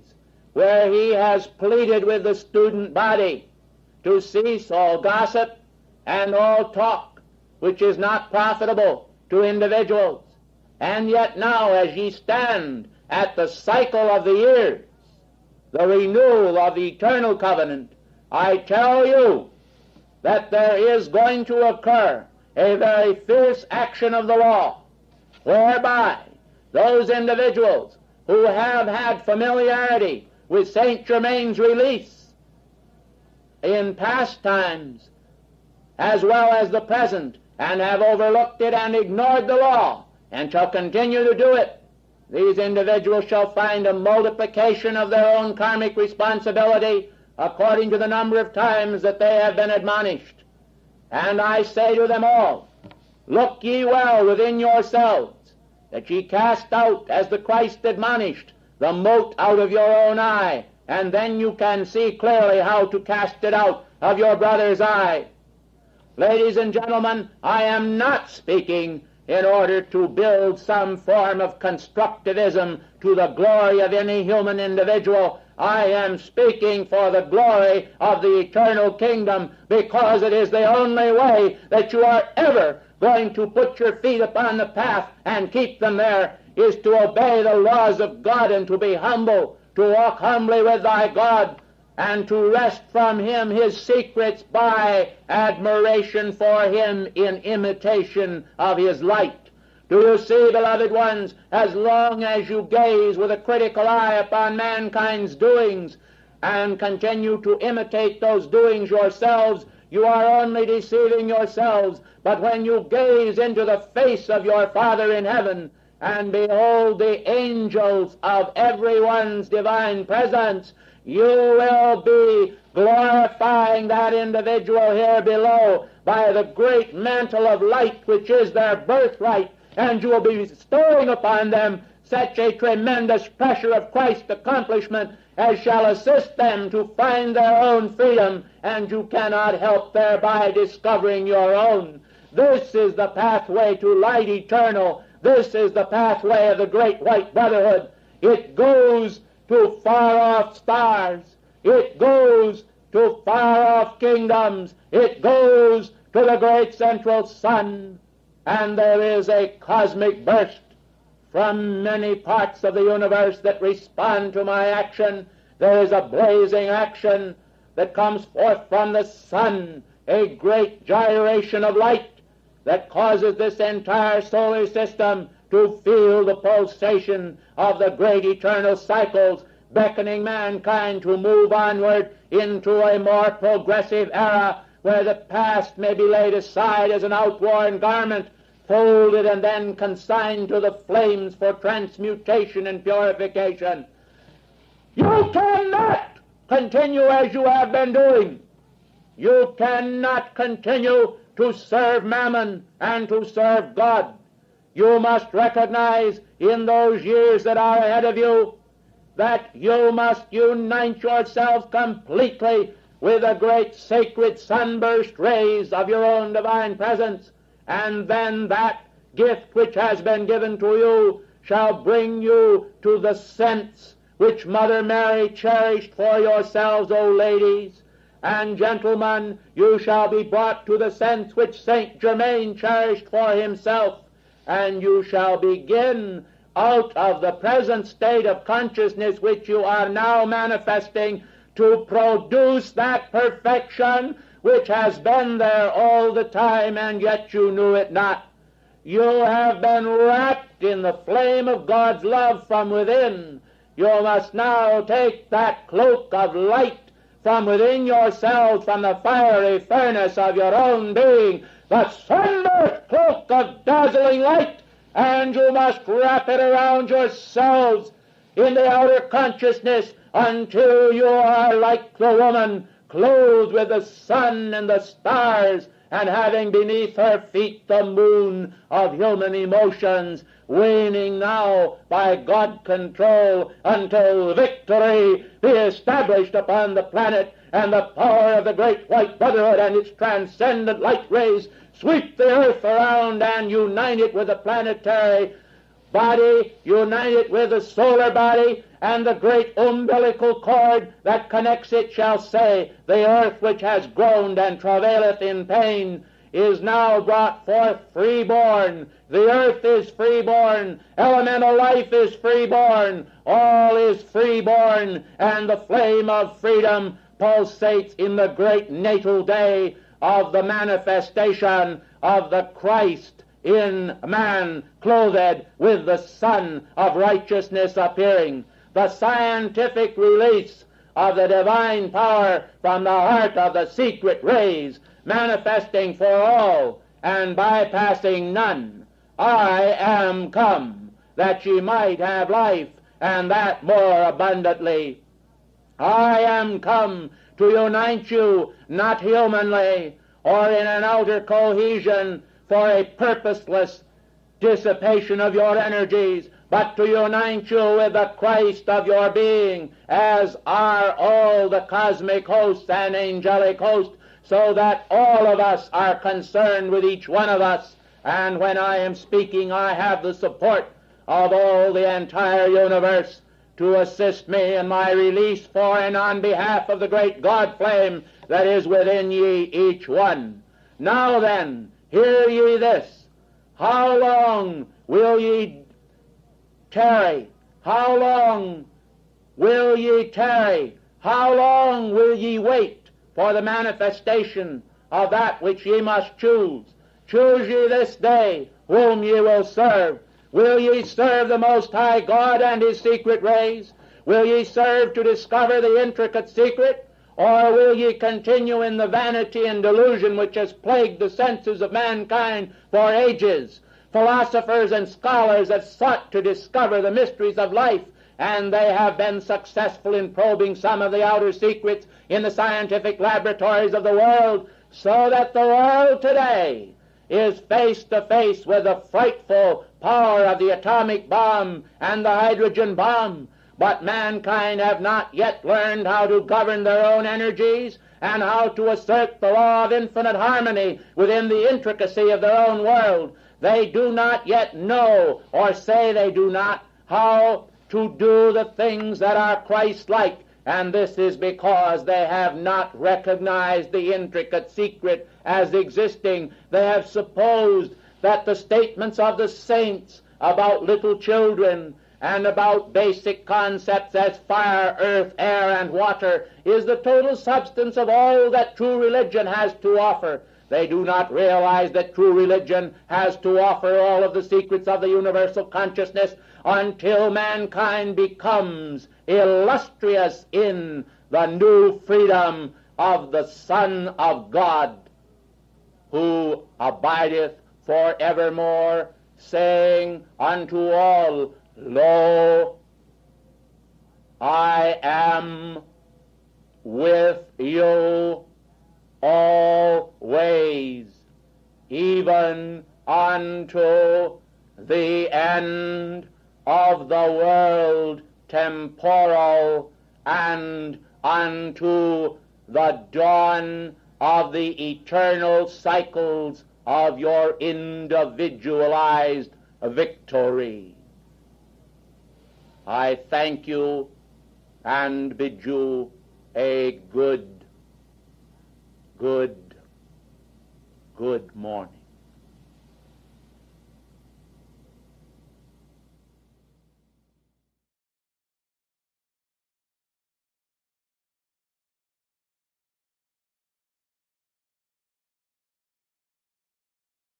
where he has pleaded with the student body to cease all gossip and all talk which is not profitable to individuals. And yet now, as ye stand at the cycle of the years, the renewal of the eternal covenant, I tell you that there is going to occur a very fierce action of the law, whereby those individuals who have had familiarity with Saint Germain's release in past times as well as the present, and have overlooked it and ignored the law, and shall continue to do it, these individuals shall find a multiplication of their own karmic responsibility according to the number of times that they have been admonished. And I say to them all, look ye well within yourselves, that ye cast out, as the Christ admonished, the mote out of your own eye, and then you can see clearly how to cast it out of your brother's eye. Ladies and gentlemen, I am not speaking in order to build some form of constructivism to the glory of any human individual. I am speaking for the glory of the eternal kingdom, because it is the only way that you are ever going to put your feet upon the path and keep them there, is to obey the laws of God and to be humble, to walk humbly with thy God, and to wrest from him his secrets by admiration for him in imitation of his light. Do you see, beloved ones, as long as you gaze with a critical eye upon mankind's doings and continue to imitate those doings yourselves, you are only deceiving yourselves. But when you gaze into the face of your Father in heaven and behold the angels of everyone's divine presence, you will be glorifying that individual here below by the great mantle of light which is their birthright, and you will be bestowing upon them such a tremendous pressure of Christ's accomplishment as shall assist them to find their own freedom, and you cannot help thereby discovering your own. This is the pathway to light eternal. This is the pathway of the great white brotherhood. It goes to far-off stars. It goes to far-off kingdoms. It goes to the great central sun. And there is a cosmic burst from many parts of the universe that respond to my action. There is a blazing action that comes forth from the sun, a great gyration of light that causes this entire solar system to feel the pulsation of the great eternal cycles, beckoning mankind to move onward into a more progressive era where the past may be laid aside as an outworn garment, folded and then consigned to the flames for transmutation and purification. You cannot continue as you have been doing. You cannot continue to serve Mammon and to serve God. You must recognize in those years that are ahead of you that you must unite yourselves completely with the great sacred sunburst rays of your own divine presence, and then that gift which has been given to you shall bring you to the sense which Mother Mary cherished for yourselves, O ladies. And gentlemen, you shall be brought to the sense which Saint Germain cherished for himself, and you shall begin out of the present state of consciousness which you are now manifesting to produce that perfection which has been there all the time, and yet you knew it not. You have been wrapped in the flame of God's love from within. You must now take that cloak of light from within yourselves, from the fiery furnace of your own being, the sunburst cloak of dazzling light, and you must wrap it around yourselves in the outer consciousness until you are like the woman, clothed with the sun and the stars, and having beneath her feet the moon of human emotions, waning now by God control until victory be established upon the planet, and the power of the great white brotherhood and its transcendent light rays sweep the earth around and unite it with the planetary body, unite it with the solar body, and the great umbilical cord that connects it shall say, the earth which has groaned and travaileth in pain is now brought forth freeborn. The earth is freeborn. Elemental life is freeborn. All is freeborn, and the flame of freedom pulsates in the great natal day of the manifestation of the Christ in man, clothed with the Sun of righteousness appearing. The scientific release of the divine power from the heart of the secret rays, manifesting for all and bypassing none. I am come that ye might have life, and that more abundantly. I am come to unite you, not humanly or in an outer cohesion for a purposeless dissipation of your energies, but to unite you with the Christ of your being, as are all the cosmic hosts and angelic hosts, so that all of us are concerned with each one of us. And when I am speaking, I have the support of all the entire universe to assist me in my release for and on behalf of the great God flame that is within ye each one. Now then, hear ye this. How long will ye tarry? How long will ye tarry? How long will ye wait for the manifestation of that which ye must choose? Choose ye this day whom ye will serve. Will ye serve the Most High God and His secret rays? Will ye serve to discover the intricate secret? Or will ye continue in the vanity and delusion which has plagued the senses of mankind for ages? Philosophers and scholars have sought to discover the mysteries of life, and they have been successful in probing some of the outer secrets in the scientific laboratories of the world, so that the world today is face to face with the frightful power of the atomic bomb and the hydrogen bomb. But mankind have not yet learned how to govern their own energies and how to assert the law of infinite harmony within the intricacy of their own world. They do not yet know, or say they do not, how to do the things that are Christ-like, and this is because they have not recognized the intricate secret as existing. They have supposed that the statements of the saints about little children and about basic concepts as fire, earth, air, and water is the total substance of all that true religion has to offer. They do not realize that true religion has to offer all of the secrets of the universal consciousness until mankind becomes illustrious in the new freedom of the Son of God, who abideth forevermore, saying unto all, Lo, I am with you always, even unto the end of the world temporal, and unto the dawn of the eternal cycles of your individualized victory. I thank you and bid you a good morning.